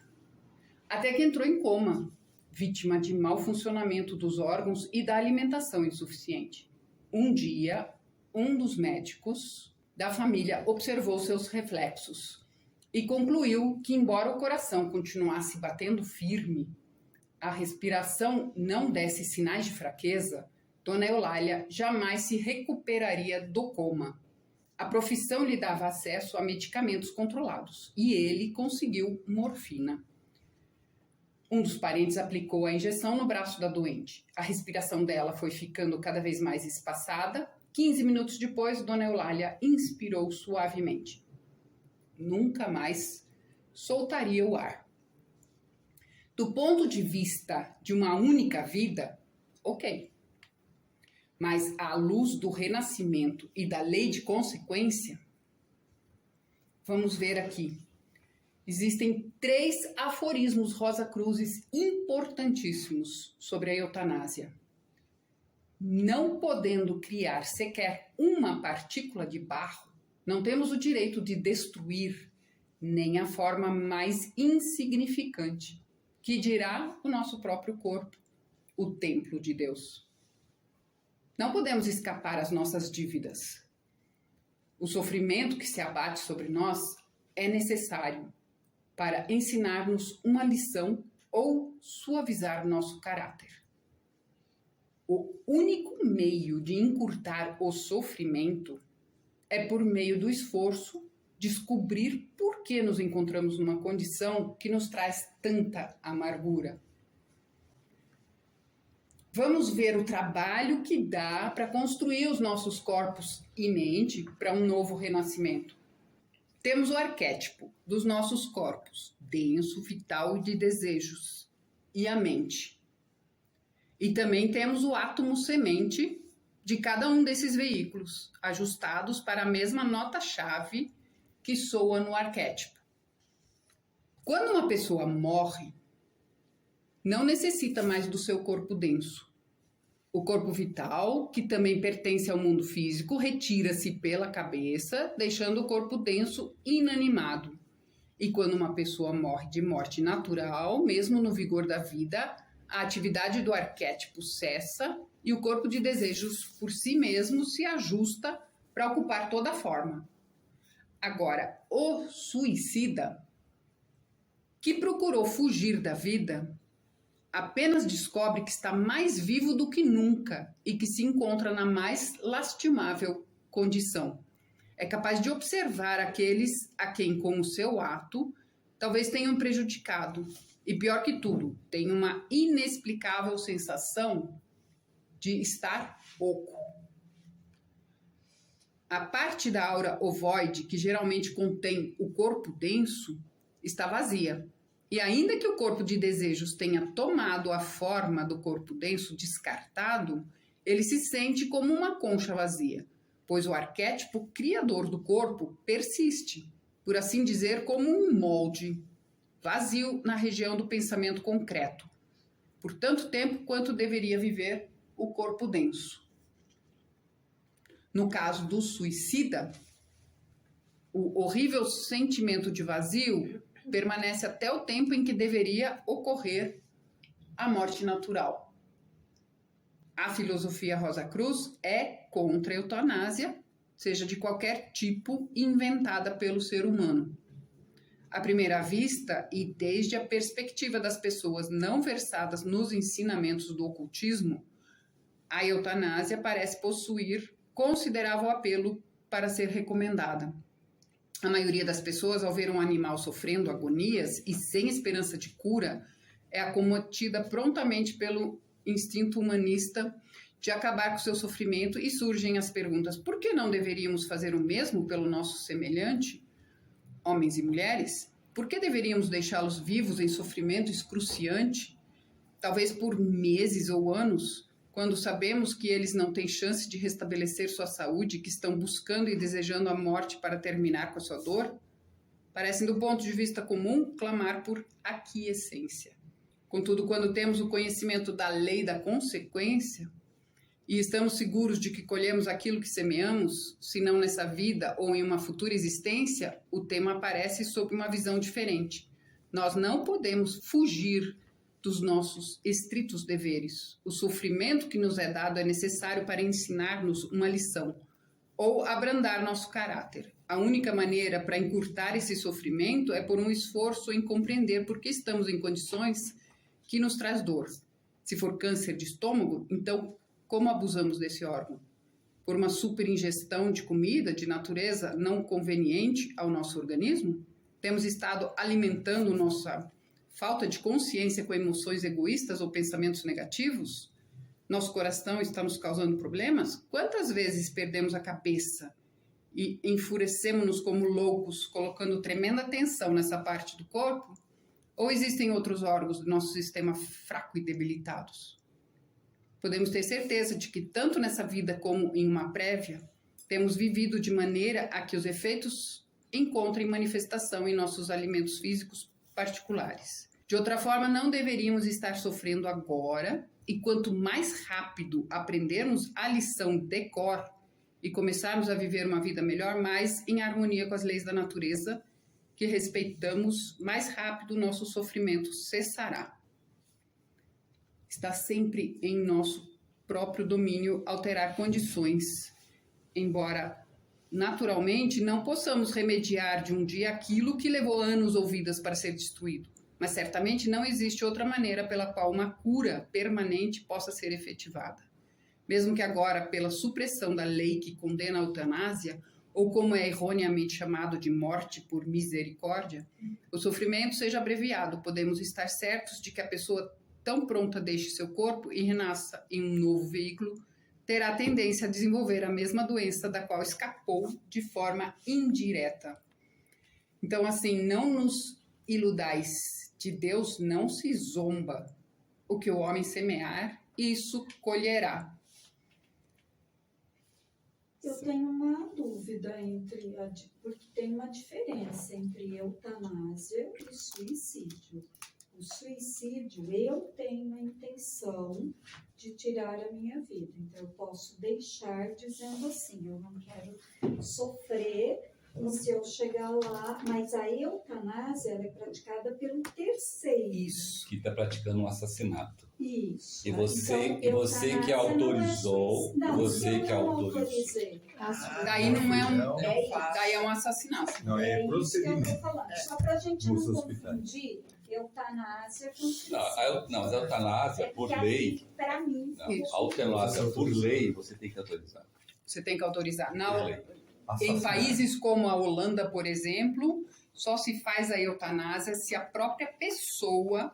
Até que entrou em coma, vítima de mau funcionamento dos órgãos e da alimentação insuficiente. Um dia, um dos médicos da família observou seus reflexos e concluiu que, embora o coração continuasse batendo firme, a respiração não desse sinais de fraqueza, Dona Eulália jamais se recuperaria do coma. A profissão lhe dava acesso a medicamentos controlados e ele conseguiu morfina. Um dos parentes aplicou a injeção no braço da doente. A respiração dela foi ficando cada vez mais espaçada. 15 minutos depois, Dona Eulália inspirou suavemente. Nunca mais soltaria o ar. Do ponto de vista de uma única vida, ok. Mas à luz do renascimento e da lei de consequência, vamos ver aqui. Existem 3 aforismos Rosacruzes importantíssimos sobre a eutanásia. Não podendo criar sequer uma partícula de barro, não temos o direito de destruir nem a forma mais insignificante, que dirá o nosso próprio corpo, o templo de Deus. Não podemos escapar às nossas dívidas. O sofrimento que se abate sobre nós é necessário para ensinar-nos uma lição ou suavizar nosso caráter. O único meio de encurtar o sofrimento é por meio do esforço descobrir por que nos encontramos numa condição que nos traz tanta amargura. Vamos ver o trabalho que dá para construir os nossos corpos e mente para um novo renascimento. Temos o arquétipo dos nossos corpos, denso, vital e de desejos, e a mente. E também temos o átomo semente de cada um desses veículos, ajustados para a mesma nota-chave que soa no arquétipo. Quando uma pessoa morre, não necessita mais do seu corpo denso. O corpo vital, que também pertence ao mundo físico, retira-se pela cabeça, deixando o corpo denso inanimado. E quando uma pessoa morre de morte natural, mesmo no vigor da vida, a atividade do arquétipo cessa e o corpo de desejos por si mesmo se ajusta para ocupar toda a forma. Agora, o suicida, que procurou fugir da vida, apenas descobre que está mais vivo do que nunca e que se encontra na mais lastimável condição. É capaz de observar aqueles a quem, com o seu ato, talvez tenham prejudicado. E pior que tudo, tem uma inexplicável sensação de estar oco. A parte da aura ovoide, que geralmente contém o corpo denso, está vazia. E ainda que o corpo de desejos tenha tomado a forma do corpo denso descartado, ele se sente como uma concha vazia, pois o arquétipo criador do corpo persiste, por assim dizer, como um molde vazio na região do pensamento concreto, por tanto tempo quanto deveria viver o corpo denso. No caso do suicida, o horrível sentimento de vazio permanece até o tempo em que deveria ocorrer a morte natural. A filosofia Rosacruz é contra a eutanásia, seja de qualquer tipo, inventada pelo ser humano. À primeira vista, e desde a perspectiva das pessoas não versadas nos ensinamentos do ocultismo, a eutanásia parece possuir considerável apelo para ser recomendada. A maioria das pessoas, ao ver um animal sofrendo agonias e sem esperança de cura, é acometida prontamente pelo instinto humanista de acabar com seu sofrimento e surgem as perguntas: por que não deveríamos fazer o mesmo pelo nosso semelhante, homens e mulheres? Por que deveríamos deixá-los vivos em sofrimento excruciante, talvez por meses ou anos, quando sabemos que eles não têm chance de restabelecer sua saúde, que estão buscando e desejando a morte para terminar com a sua dor? Parecem, do ponto de vista comum, clamar por aquiescência. Contudo, quando temos o conhecimento da lei da consequência e estamos seguros de que colhemos aquilo que semeamos, se não nessa vida ou em uma futura existência, o tema aparece sob uma visão diferente. Nós não podemos fugir dos nossos estritos deveres. O sofrimento que nos é dado é necessário para ensinar-nos uma lição ou abrandar nosso caráter. A única maneira para encurtar esse sofrimento é por um esforço em compreender por que estamos em condições que nos traz dor. Se for câncer de estômago, então como abusamos desse órgão? Por uma superingestão de comida de natureza não conveniente ao nosso organismo? Temos estado alimentando nossa falta de consciência com emoções egoístas ou pensamentos negativos? Nosso coração está nos causando problemas? Quantas vezes perdemos a cabeça e enfurecemos-nos como loucos, colocando tremenda tensão nessa parte do corpo? Ou existem outros órgãos do nosso sistema fraco e debilitados? Podemos ter certeza de que, tanto nessa vida como em uma prévia, temos vivido de maneira a que os efeitos encontrem manifestação em nossos alimentos físicos particulares. De outra forma, não deveríamos estar sofrendo agora, e quanto mais rápido aprendermos a lição de cor e começarmos a viver uma vida melhor, mais em harmonia com as leis da natureza que respeitamos, mais rápido o nosso sofrimento cessará. Está sempre em nosso próprio domínio alterar condições, embora naturalmente não possamos remediar de um dia aquilo que levou anos ou vidas para ser destruído, mas certamente não existe outra maneira pela qual uma cura permanente possa ser efetivada. Mesmo que agora, pela supressão da lei que condena a eutanásia, ou como é erroneamente chamado de morte por misericórdia, o sofrimento seja abreviado, podemos estar certos de que a pessoa tão pronta deixe seu corpo e renasça em um novo veículo, terá tendência a desenvolver a mesma doença da qual escapou de forma indireta. Então, assim, não nos iludais, de Deus não se zomba. O que o homem semear, isso colherá. Eu tenho uma dúvida porque tem uma diferença entre eutanásia e suicídio. O suicídio, eu tenho a intenção de tirar a minha vida. Então, eu posso deixar dizendo assim, eu não quero sofrer, e se eu chegar lá... Mas a eutanásia, ela é praticada pelo terceiro. Isso. Que está praticando um assassinato. Isso. E você, Então, e você que autorizou, você que autorizei. Daí não é um, daí é um assassinato. Não, é isso que eu procedimento. estou falando. Só para a gente Nos não hospitais. confundir eutanásia com suicídio. Não, mas a eutanásia, por porque lei, aqui, para mim, não, a eutanásia, por lei, você tem que autorizar. Você tem que autorizar. Por lei. Em países como a Holanda, por exemplo, só se faz a eutanásia se a própria pessoa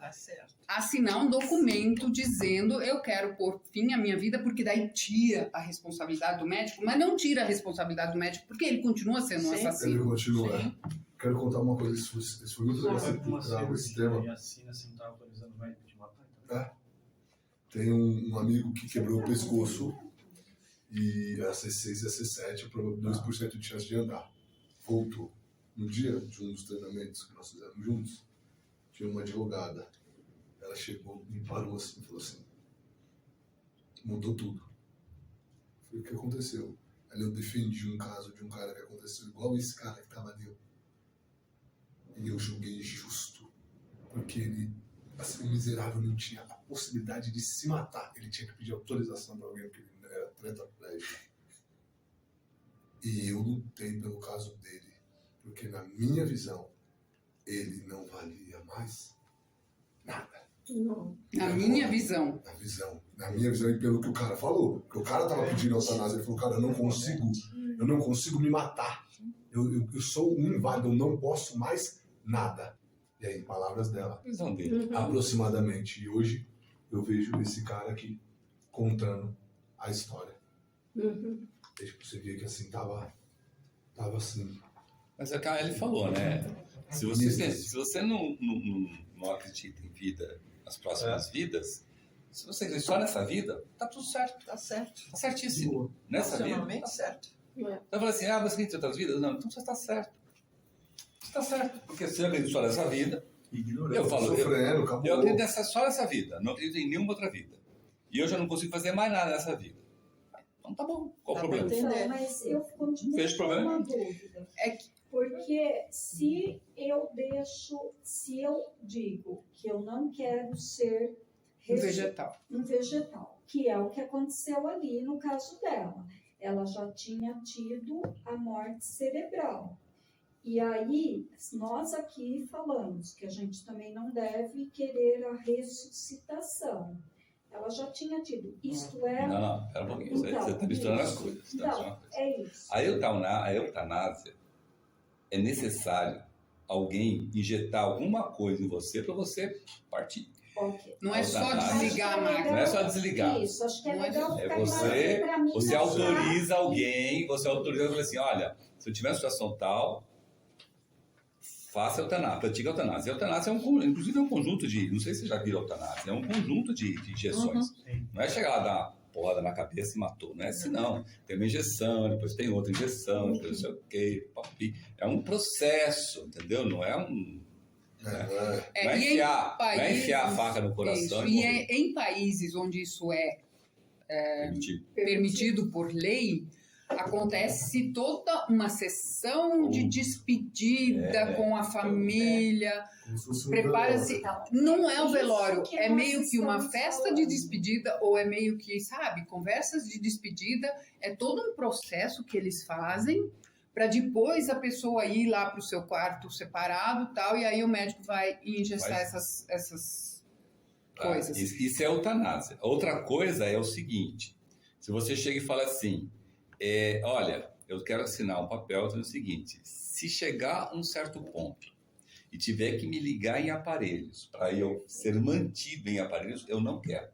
assinar um documento dizendo eu quero pôr fim à minha vida, porque daí tira a responsabilidade do médico, mas não tira a responsabilidade do médico, porque ele continua sendo um assassino. Ele continua. Quero contar uma coisa, isso foi muito legal você trago esse tema. E assina se não está autorizando o médico de matar. Então. É. Tem um amigo que quebrou o pescoço e a C6 e a C7, 2% de chance de andar. Voltou. No dia de um dos treinamentos que nós fizemos juntos, tinha uma advogada. Ela chegou, me parou assim e falou assim, mudou tudo. Eu falei, o que aconteceu? Aí eu defendi um caso de um cara que aconteceu igual esse cara que estava ali. E eu julguei justo, porque ele, assim, o miserável não tinha a possibilidade de se matar. Ele tinha que pedir autorização para alguém, porque ele era tetraplégico. E eu lutei pelo caso dele, porque na minha visão, ele não valia mais nada. Não. Na minha visão. Na minha visão e pelo que o cara falou. Porque o cara tava pedindo eutanásia, ele falou, cara, eu não consigo me matar. Eu sou um inválido, eu não posso mais nada. E aí, palavras dela, aproximadamente. E hoje eu vejo esse cara aqui contando a história. Uhum. E, tipo, você via que assim, tava assim. Mas é o que a Ellie falou, né? Se você não acredita em vida, nas próximas vidas, se você acredita só nessa vida, tá tudo certo. Tá certo. Tá certíssimo. Nessa vida, Racionalmente tá certo. certo. Então fala assim, você acredita em outras vidas? Não, então você está certo. Você está certo. Porque se eu acredito só nessa vida, eu falo, eu acredito só nessa vida, não acredito em nenhuma outra vida. E eu já não consigo fazer mais nada nessa vida. Então tá bom, qual o problema? Então, mas eu continuo Vejo com problema. uma dúvida. Porque se eu digo que eu não quero ser um vegetal, que é o que aconteceu ali no caso dela. Ela já tinha tido a morte cerebral. E aí, nós aqui falamos que a gente também não deve querer a ressuscitação. Ela já tinha tido. Isto é... Não, pera um pouquinho. Você está misturando as coisas. Então, é isso. A eutanásia é necessário alguém injetar alguma coisa em você para você partir. Okay. Não é só desligar a máquina. Não é só desligar. Isso, acho que é legal ficar você autoriza alguém, você autoriza e fala assim, olha, se eu tiver uma situação tal, faça eutanásia, pratique eutanásia. A eutanásia inclusive é um conjunto de, não sei se você já viram eutanásia, é um conjunto de injeções. Não é chegar lá, dar uma porrada na cabeça e matou, não é assim não. Tem uma injeção, depois tem outra injeção, depois não sei o quê, papi. É um processo, entendeu? Não é um... Não é enfiar a faca no coração. Isso. Em países onde isso é permitido por lei, acontece toda uma sessão de despedida com a família. Prepara-se. Não é o velório, é meio que uma festa de despedida, ou é meio que, sabe, conversas de despedida. É todo um processo que eles fazem para depois a pessoa ir lá para o seu quarto separado e tal, e aí o médico vai injetar essas coisas. Isso é eutanásia. Outra coisa é o seguinte, se você chega e fala assim, olha, eu quero assinar um papel dizendo o seguinte, se chegar a um certo ponto e tiver que me ligar em aparelhos para eu ser mantido em aparelhos, eu não quero.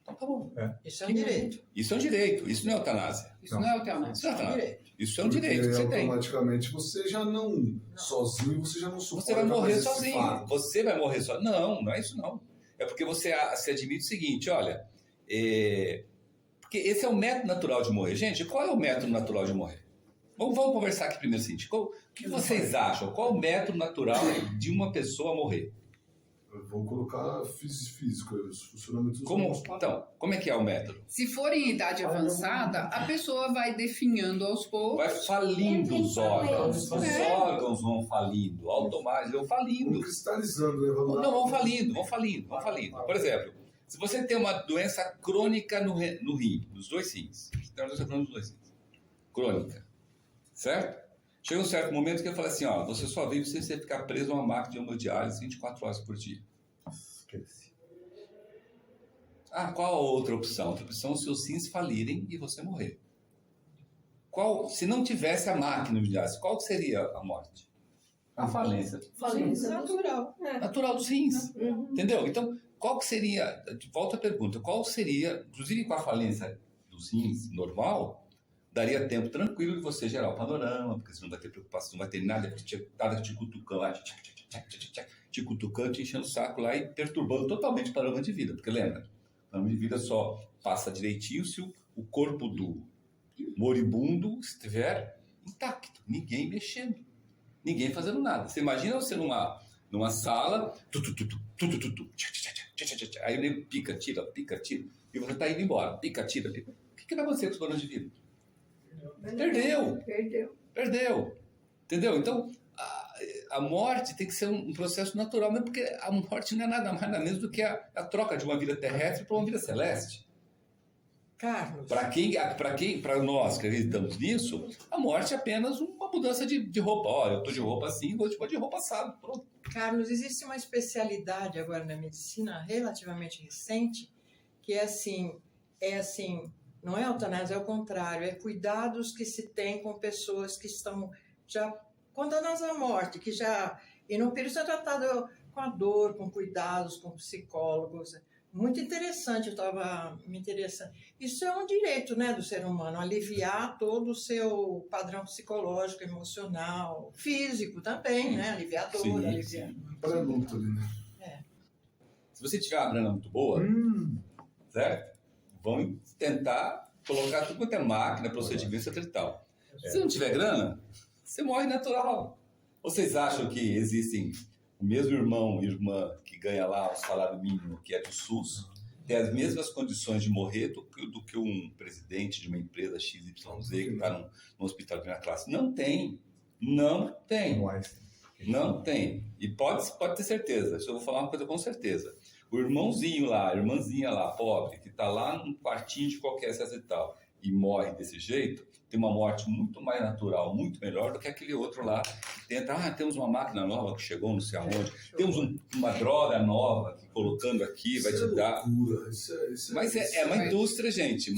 Então tá bom. Isso é um direito. Isso é um direito, isso não é eutanásia. Isso não é eutanásia. Isso é eutanásia. Isso é um direito que você tem. Automaticamente você já não sozinho, você já não suporta. Você vai morrer mais esse sozinho. fardo. Você vai morrer sozinho. Não é isso não. É porque você se admite o seguinte, olha, porque esse é o método natural de morrer. Gente, qual é o método natural de morrer? Vamos conversar aqui primeiro assim. O que vocês acham? Qual é o método natural de uma pessoa morrer? Eu vou colocar físico, os funcionamentos. Então, como é que é o método? Se for em idade avançada, a pessoa vai definhando aos poucos. Vai falindo os órgãos. Os órgãos vão falindo, automático, vão falindo. Vão cristalizando, né? Não, vão falindo. Por exemplo, se você tem uma doença crônica no rim, nos dois rins, você tem uma doença crônica nos dois rins, crônica, certo? Chega um certo momento que eu falo assim, ó, você só vive se você ficar preso a uma máquina de hemodiálise 24 horas por dia. Esqueci. Qual a outra opção? Outra opção é os seus rins falirem e você morrer. Se não tivesse a máquina de hemodiálise, qual seria a morte? A falência. Falência natural. Natural dos rins. Entendeu? Então, qual que seria, volta a pergunta, qual seria, inclusive com a falência dos rins normal, daria tempo tranquilo de você gerar o panorama, porque você não vai ter preocupação, não vai ter nada te cutucando lá, te cutucando, te enchendo o saco lá e perturbando totalmente o panorama de vida. Porque lembra, o panorama de vida só passa direitinho se o corpo do moribundo estiver intacto, ninguém mexendo, ninguém fazendo nada. Você imagina você numa sala, aí o nego pica, tira, e você está indo embora, pica, tira. O que vai acontecer com os panorama de vida? Perdeu. Entendeu? Então, a morte tem que ser um processo natural, mas porque a morte não é nada mais nada menos do que a troca de uma vida terrestre para uma vida celeste. Carlos. Para nós que acreditamos nisso, a morte é apenas uma mudança de roupa. Olha, eu estou de roupa assim, vou de roupa assado. Pronto. Carlos, existe uma especialidade agora na medicina relativamente recente, que é assim, não é eutanásia, é o contrário, é cuidados que se tem com pessoas que estão já condenadas à morte, e no período é tratado com a dor, com cuidados, com psicólogos. Muito interessante, eu estava me interessando. Isso é um direito, né, do ser humano, aliviar todo o seu padrão psicológico, emocional, físico também, né, aliviar a dor, aliviar... Para luto ali, né? Se você tiver uma grana muito boa, certo? Vão tentar colocar tudo quanto é máquina, procedimento, etc e tal. Se não tiver grana, você morre natural. Vocês acham que existem o mesmo irmão e irmã que ganha lá o salário mínimo, que é do SUS, tem as mesmas condições de morrer do que um presidente de uma empresa XYZ que está num hospital de primeira classe? Não tem. E pode ter certeza. Isso eu vou falar uma coisa com certeza. O irmãozinho lá, a irmãzinha lá, pobre, que está lá num quartinho de qualquer ciência e tal, e morre desse jeito, tem uma morte muito mais natural, muito melhor do que aquele outro lá que tenta, temos uma máquina nova que chegou não sei aonde, temos uma droga nova que colocando aqui vai te dar... Mas é uma indústria, gente. É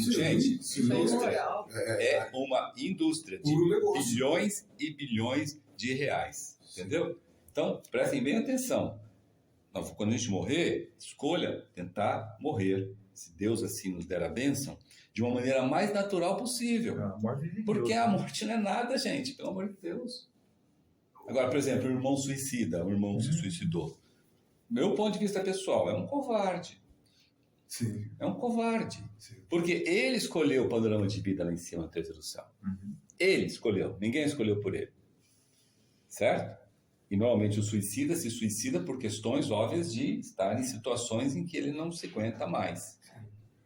uma indústria de bilhões e bilhões de reais, entendeu? Então, prestem bem atenção. Quando a gente morrer, escolha tentar morrer, se Deus assim nos der a bênção, de uma maneira mais natural possível. Porque a morte não é nada, gente, pelo amor de Deus. Agora, por exemplo, o irmão suicida, o irmão se suicidou. Meu ponto de vista pessoal, é um covarde. Sim. É um covarde. Sim. Porque ele escolheu o panorama de vida lá em cima, no terceiro do céu. Ele escolheu, ninguém escolheu por ele. Certo? E normalmente o suicida se suicida por questões óbvias de estar em situações em que ele não se aguenta mais.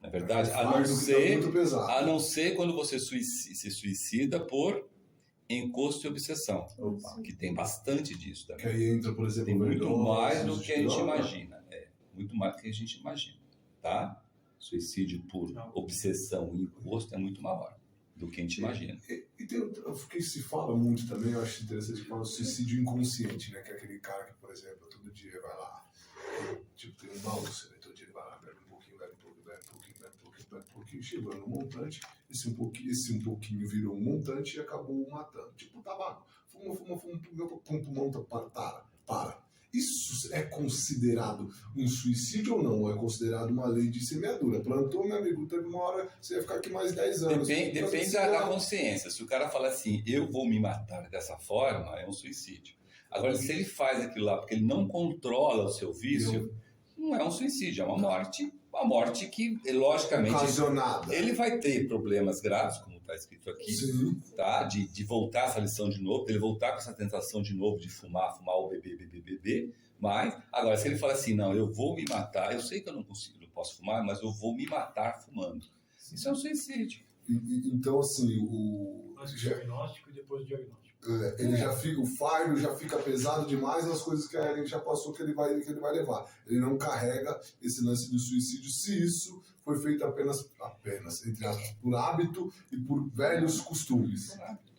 Na verdade, a não ser quando você se suicida por encosto e obsessão, que tem bastante disso também. Que aí entra, por exemplo, tem muito mais do que a gente imagina. Muito mais do que a gente imagina, tá? Suicídio por obsessão e encosto é muito maior do que a gente imagina. E tem que se fala muito também, eu acho interessante, que fala suicídio inconsciente, né? Que é aquele cara que, por exemplo, todo dia vai lá, tipo, tem uma úlcera, né? Todo dia ele vai lá, bebe um pouquinho, chegou no montante, esse um pouquinho virou um montante e acabou o matando. Tipo, tabaco, fuma, meu pulmão para. Isso é considerado um suicídio ou não? Ou é considerado uma lei de semeadura? Plantou, meu amigo, teve uma hora, você ia ficar aqui mais 10 anos. Depende da consciência. Se o cara fala assim, eu vou me matar dessa forma, é um suicídio. Agora, se ele faz aquilo lá porque ele não controla o seu vício, não é um suicídio, é uma morte. Uma morte que, logicamente, ocasionada. Ele vai ter problemas graves, como está escrito aqui, tá? De voltar essa lição de novo, ele voltar com essa tentação de novo de fumar ou beber. Mas, agora, se ele fala assim, não, eu vou me matar, eu sei que eu não posso fumar, mas eu vou me matar fumando. Isso é um suicídio. Então, assim, Antes do diagnóstico e depois do diagnóstico. Ele já fica, o fardo já fica pesado demais nas coisas que a gente já passou que ele vai levar. Ele não carrega esse lance do suicídio se isso foi feito apenas entre aspas, por hábito e por velhos costumes.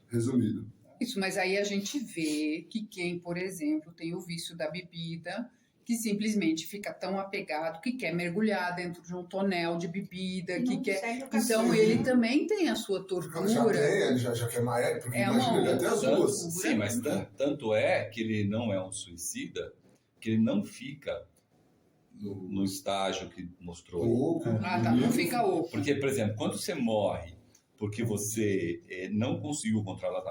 Resumido. Isso, mas aí a gente vê que quem, por exemplo, tem o vício da bebida, que simplesmente fica tão apegado que quer mergulhar dentro de um tonel de bebida, que quer... Então ele também tem a sua tortura. Ele já quer mais, porque imagina, ele até as duas. Sim, mas tanto é que ele não é um suicida, que ele não fica no estágio que mostrou. Não fica oco. Porque, por exemplo, quando você morre porque você não conseguiu controlar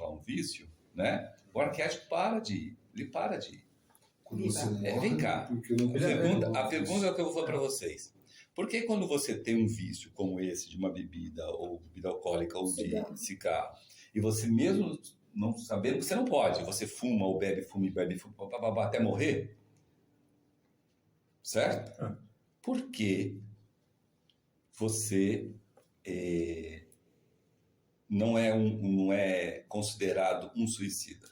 um vício, né? O arquétipo para de ir. Vem cá. A pergunta é o que eu vou falar para vocês. Por que quando você tem um vício como esse de uma bebida, ou bebida alcoólica, ou de cigarro, e você mesmo não sabendo que você não pode, você fuma ou bebe, até morrer? Certo? Por que você não é considerado um suicida?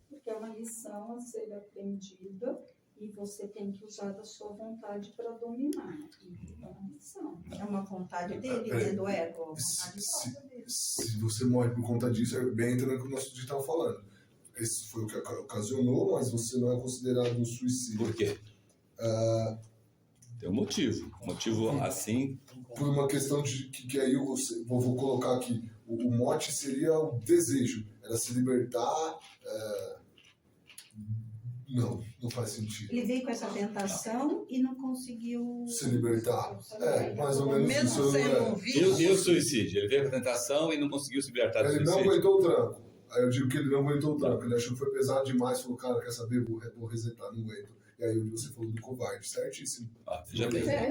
Porque é uma lição a ser aprendida e você tem que usar da sua vontade para dominar. É uma lição. É uma vontade dele, do ego. Se você morre por conta disso, é bem entrando no que o nosso dia estava falando. Esse foi o que ocasionou, mas você não é considerado um suicídio. Por quê? Tem um motivo. Motivo assim... Por uma questão de que aí eu vou colocar aqui, o mote seria o desejo. Era se libertar... Não faz sentido. Ele veio com essa tentação e não conseguiu se libertar. Mais ou menos mesmo isso. Sendo um vício. E o suicídio? Ele veio com a tentação e não conseguiu se libertar do suicídio. Ele não aguentou o tranco. Aí eu digo que ele não aguentou o tranco. Ele achou que foi pesado demais. Falou, cara, quer saber? Vou resetar, não aguento. E aí você falou do covarde, certíssimo.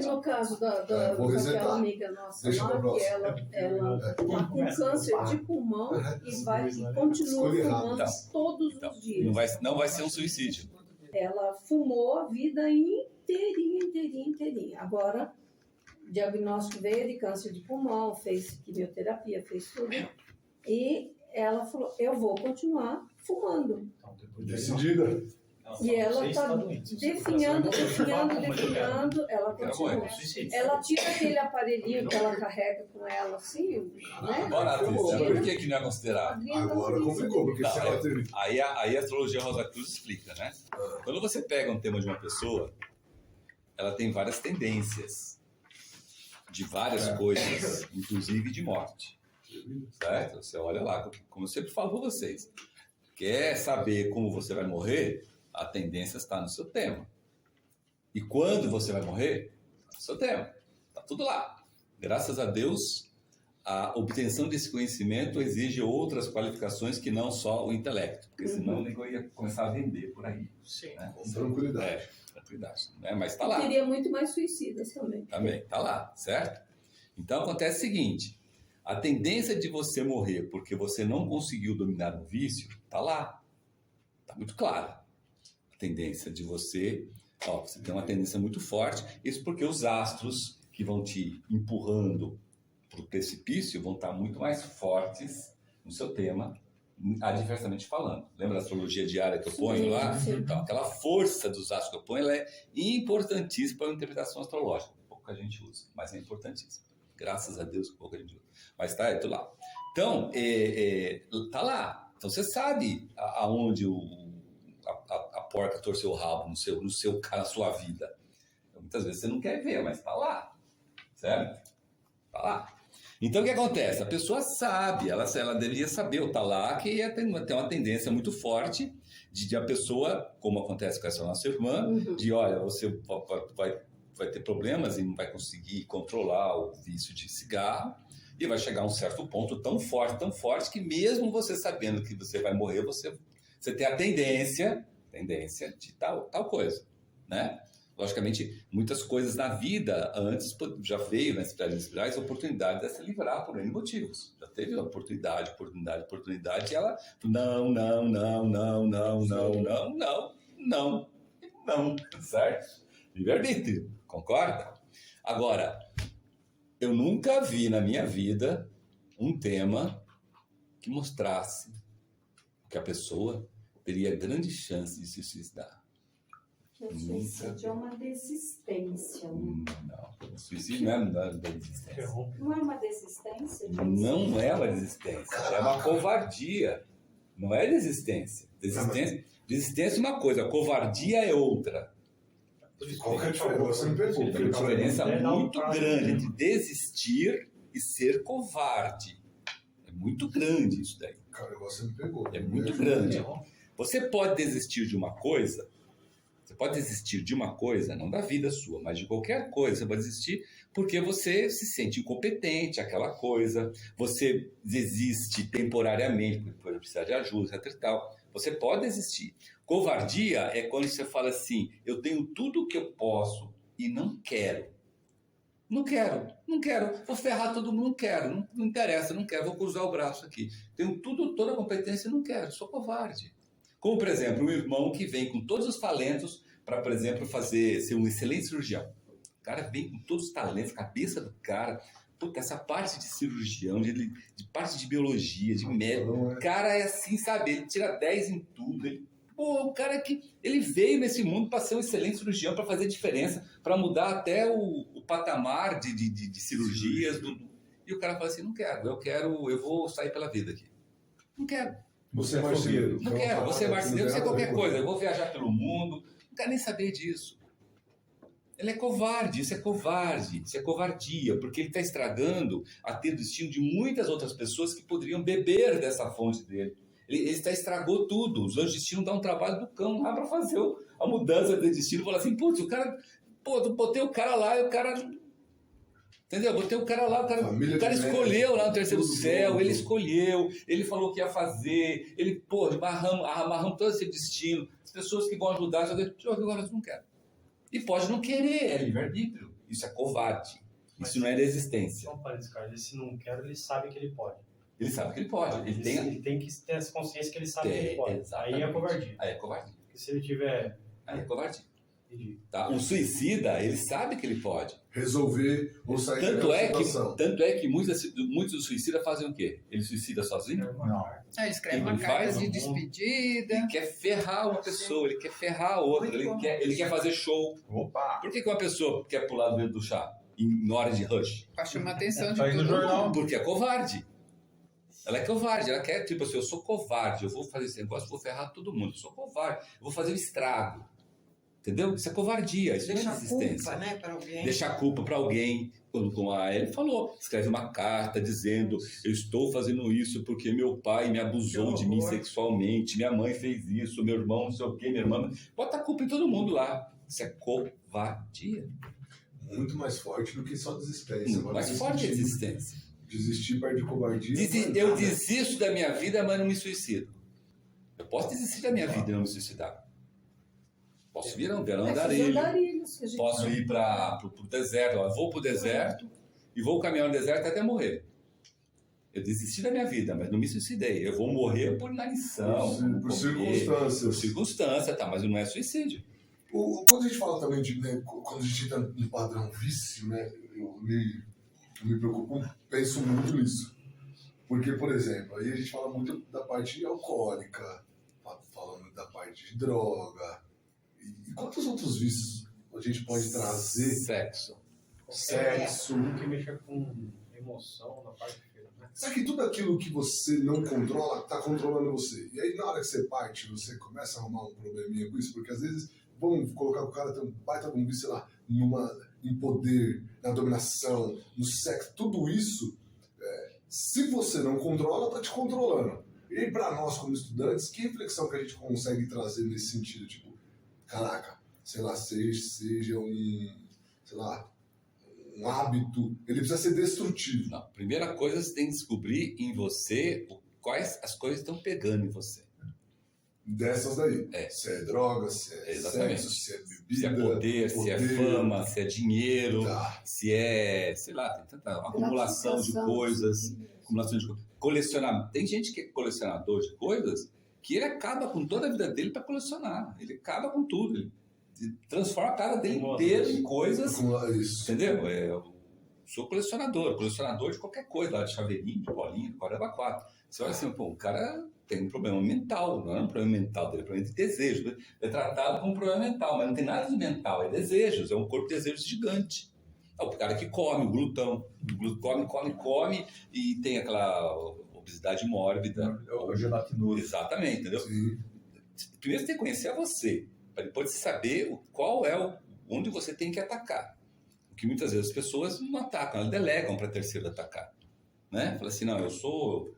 No caso daquela amiga nossa lá, que ela está com câncer de pulmão e continua fumando todos os dias. Não vai ser um suicídio. Ela fumou a vida inteirinha. Agora, o diagnóstico veio de câncer de pulmão, fez quimioterapia, fez tudo. E ela falou, eu vou continuar fumando. Decidida. E ela está definhando, ela continua. Ela tira aquele aparelhinho que ela carrega com ela assim, né? Agora, por que não é considerado? Agora complicou, porque se ela teve... Aí a astrologia Rosa Cruz explica, né? Quando você pega um tema de uma pessoa, ela tem várias tendências de várias coisas, inclusive de morte. Certo? Você olha lá, como eu sempre falo para vocês. Quer saber como você vai morrer? A tendência está no seu tema. E quando você vai morrer? Está no seu tema. Está tudo lá. Graças a Deus, a obtenção desse conhecimento exige outras qualificações que não só o intelecto, porque senão eu ia começar a vender por aí. Sim. Né? Com tranquilidade. Tranquilidade. Né? Mas está lá. Teria muito mais suicidas também. Também, está lá, certo? Então acontece o seguinte, a tendência de você morrer porque você não conseguiu dominar um vício, está lá. Está muito clara. A tendência de você tem uma tendência muito forte, isso porque os astros que vão te empurrando para o precipício vão estar muito mais fortes no seu tema, adversamente falando. Lembra a astrologia diária que eu ponho lá? Sim. Então, aquela força dos astros que eu ponho, ela é importantíssima para a interpretação astrológica. Pouca gente usa, mas é importantíssima. Graças a Deus, pouca gente usa. Mas tá, tudo lá. Então, tá lá. Então, você sabe aonde a porca torceu o rabo na sua vida. Então, muitas vezes você não quer ver, mas tá lá. Certo? Tá lá. Então, o que acontece? A pessoa sabe, ela deveria saber, o tá lá, que tem uma tendência muito forte de a pessoa, como acontece com essa nossa irmã, de, olha, você vai ter problemas e não vai conseguir controlar o vício de cigarro, e vai chegar a um certo ponto tão forte, que mesmo você sabendo que você vai morrer, você tem a tendência de tal coisa, né? Logicamente, muitas coisas na vida antes já veio nas espirais oportunidade de se livrar por N motivos. Já teve oportunidade, e ela não, certo? Livre-arbítrio, concorda? Agora, eu nunca vi na minha vida um tema que mostrasse que a pessoa teria grande chance de se suicidar. O suicídio é uma desistência, né? Não, o suicídio não é uma desistência. Não é uma desistência? Não é uma desistência, é uma covardia. Não é desistência. Desistência é uma coisa, covardia é outra. Qual que é a diferença? Tem uma diferença muito grande entre desistir e ser covarde. É muito grande isso daí. Cara, você me pegou. É muito grande. Você pode desistir de uma coisa, não da vida sua, mas de qualquer coisa. Você pode desistir porque você se sente incompetente, aquela coisa. Você desiste temporariamente, porque depois precisa de ajuda, etc. E tal. Você pode desistir. Covardia é quando você fala assim, eu tenho tudo o que eu posso e não quero. Não quero. Vou ferrar todo mundo, não quero. Não interessa, não quero. Vou cruzar o braço aqui. Tenho toda a competência e não quero. Sou covarde. Como, por exemplo, um irmão que vem com todos os talentos para, por exemplo, ser um excelente cirurgião. O cara vem com todos os talentos, cabeça do cara. Puta, essa parte de cirurgião, de parte de biologia, de médico. O cara é assim, sabe? Ele tira 10 em tudo. O cara que ele veio nesse mundo para ser um excelente cirurgião, para fazer diferença, para mudar até o patamar de cirurgias. E o cara fala assim, não quero, eu vou sair pela vida aqui. Não quero. Você é marceneiro. Não quero, você é marceneiro, você é qualquer coisa. Eu vou viajar pelo mundo, não quero nem saber disso. Ele é covarde, isso é covardia, porque ele está estragando a ter o destino de muitas outras pessoas que poderiam beber dessa fonte dele. Ele estragou tudo. Os anjos de destino dão um trabalho do cão lá para fazer a mudança de destino. Fala assim, putz, botei o cara lá e o cara... Entendeu? Botei o cara lá, o cara escolheu lá no terceiro céu, ele escolheu, ele falou o que ia fazer, ele, amarramos todo esse destino. As pessoas que vão ajudar, agora eu não quero. E pode não querer, é livre-arbítrio. Isso é covarde. Isso não é resistência. Só para descartar, se não quer, ele sabe que ele pode. Ele sabe que ele pode. Ele tem que ter essa consciência que ele sabe que ele pode. Exatamente. Aí é covardia. Aí é covardia. Porque se ele tiver... Aí é covardia. Tá? Um suicida, ele sabe que ele pode resolver ou sair da situação. Tanto é que muitos dos suicidas fazem o quê? Ele suicida sozinho? Não. Ele escreve uma carta de despedida. Ele quer ferrar uma pessoa, ele quer ferrar a outra, ele quer fazer show. Opa! Por que uma pessoa quer pular dentro do chá na hora de rush? Pra chamar a atenção de Tá aí no todo jornal. mundo. Porque é covarde. Ela é covarde, ela quer, tipo assim, eu sou covarde, eu vou fazer esse negócio, vou ferrar todo mundo, eu sou covarde, eu vou fazer um estrago. Entendeu? Isso é covardia, isso não é resistência. Culpa, né, para alguém. Deixar culpa para alguém, como a Ellen falou, escreve uma carta dizendo, eu estou fazendo isso porque meu pai me abusou de mim sexualmente, minha mãe fez isso, meu irmão não sei o quê, minha irmã... Bota a culpa em todo mundo lá. Isso é covardia. Muito mais forte do que só desistência. Muito mais forte que a desistência. Desistir, perde covardia. Eu desisto da minha vida, mas não me suicido. Eu posso desistir da minha vida e não me suicidar. Posso vir um andarilho. Posso ir para o deserto. Eu vou para o deserto e vou caminhar no deserto até morrer. Eu desisti da minha vida, mas não me suicidei. Eu vou morrer por inanição. Por circunstâncias. Por circunstância, tá, mas não é suicídio. Quando a gente fala também de, né, quando a gente entra no padrão vício, né, eu me preocupo, penso muito nisso. Porque, por exemplo, aí a gente fala muito da parte alcoólica, falando da parte de droga. E quantos outros vícios a gente pode trazer? Sexo. Tudo que mexa com emoção na parte de... Será que tudo aquilo que você não controla está controlando você? E aí, na hora que você parte, você começa a arrumar um probleminha com isso? Porque às vezes, vamos colocar o cara tem um baita de um vício, sei lá, em poder, na dominação, no sexo, tudo isso, se você não controla, está te controlando. E aí, para nós, como estudantes, que reflexão que a gente consegue trazer nesse sentido? Tipo, caraca, sei lá, seja um hábito, ele precisa ser destrutivo. Não, primeira coisa, você tem que descobrir em você quais as coisas estão pegando em você. Dessas daí. Se é droga, se é exatamente. Sexo, se é bebida. Se é poder, se é fama, se é dinheiro, se é, sei lá, tem tanta acumulação de coisas. Colecionar. Tem gente que é colecionador de coisas que ele acaba com toda a vida dele para colecionar. Ele acaba com tudo. Ele transforma a cara dele inteira em coisas. Entendeu? Eu sou colecionador de qualquer coisa, lá de chaveirinho, de bolinha, de caramba 4. Você olha assim, pô, o cara tem um problema mental, não é um problema mental dele, é um problema de desejo. É tratado como um problema mental, mas não tem nada de mental, é desejos, é um corpo de desejos gigante. É o cara que come, o glutão. Come e tem aquela obesidade mórbida. O gelatinoso. Exatamente, entendeu? Sim. Primeiro você tem que conhecer você, para depois você saber qual é onde você tem que atacar. Porque muitas vezes as pessoas não atacam, elas delegam para terceiro atacar. Né? Fala assim, não, eu sou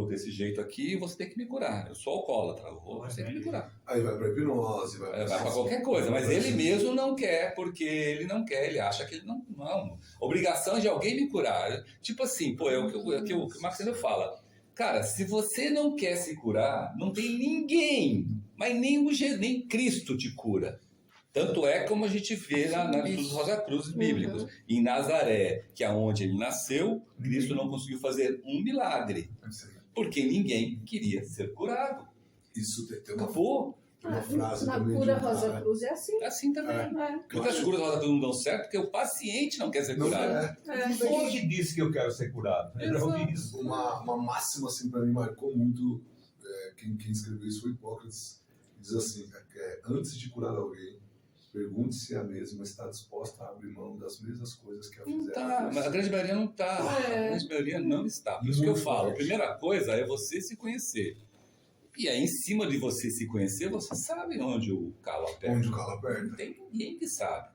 desse jeito aqui e você tem que me curar. Eu sou alcoólatra, você tem que me curar. Aí vai para hipnose, vai para qualquer coisa, mas ele mesmo não quer, porque ele não quer, ele acha que ele não. Obrigação de alguém me curar. Tipo assim, pô, é o que o Marcelo fala. Cara, se você não quer se curar, não tem ninguém, mas nem Cristo te cura. Tanto é como a gente vê nos Rosa Cruzes bíblicos. Em Nazaré, que é onde ele nasceu, Cristo não conseguiu fazer um milagre. Porque ninguém queria ser curado. Isso tem acabou. Uma frase na cura Rosa Cruz é assim. É assim também. Porque as curas Rosa Cruz não dão certo porque o paciente não quer ser curado. Hoje disse que eu quero ser curado. Uma máxima assim para mim marcou muito. Quem escreveu isso foi Hipócrates. Diz assim, antes de curar alguém, pergunte-se a mesma, está disposta a abrir mão das mesmas coisas que a fizeram. Não está, mas a grande maioria não está. A grande maioria não está. Por isso que eu falo, a primeira coisa é você se conhecer. E aí, em cima de você se conhecer, você sabe onde o calo aperta. Não tem ninguém que sabe.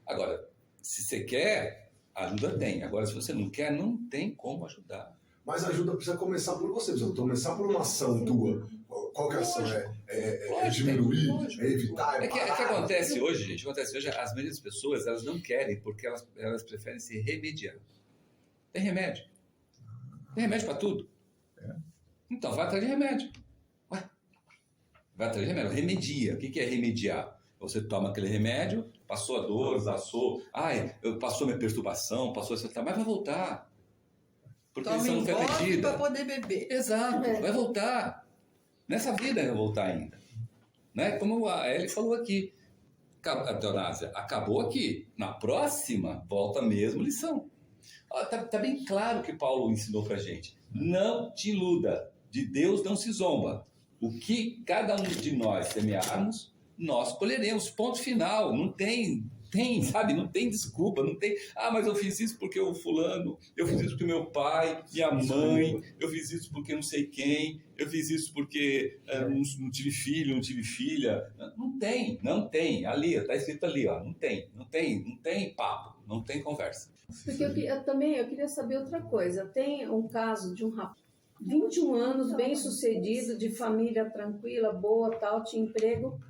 Agora, se você quer, ajuda tem. Agora, se você não quer, não tem como ajudar. Mas a ajuda precisa começar por você, precisa começar por uma ação tua. Qual que é a ação? É diminuir, é evitar, é que acontece hoje, gente, as melhores pessoas, elas não querem, porque elas preferem se remediar. Tem remédio. Tem remédio para tudo. Então, vai atrás de remédio. Vai atrás de remédio. Remedia. O que é remediar? Você toma aquele remédio, passou a dor, passou minha perturbação, passou essa... Mas vai voltar. Porque toma você não foi medida. Para poder beber. Exato, vai voltar. Nessa vida vai voltar ainda. Né? Como a Ellie falou aqui. A Teonásia, acabou aqui. Na próxima, volta a mesma lição. Tá bem claro que Paulo ensinou pra gente. Não te iluda. De Deus não se zomba. O que cada um de nós semearmos, nós colheremos. Ponto final. Não tem, sabe? Não tem desculpa. Não tem, mas eu fiz isso porque o fulano, eu fiz isso porque meu pai, minha mãe, eu fiz isso porque não sei quem, eu fiz isso porque não tive filho, não tive filha. Não tem. Ali, está escrito ali, ó. Não tem papo, não tem conversa. Porque eu queria saber outra coisa. Tem um caso de um rapaz, 21 anos, bem sucedido, de família tranquila, boa, tal, tinha emprego.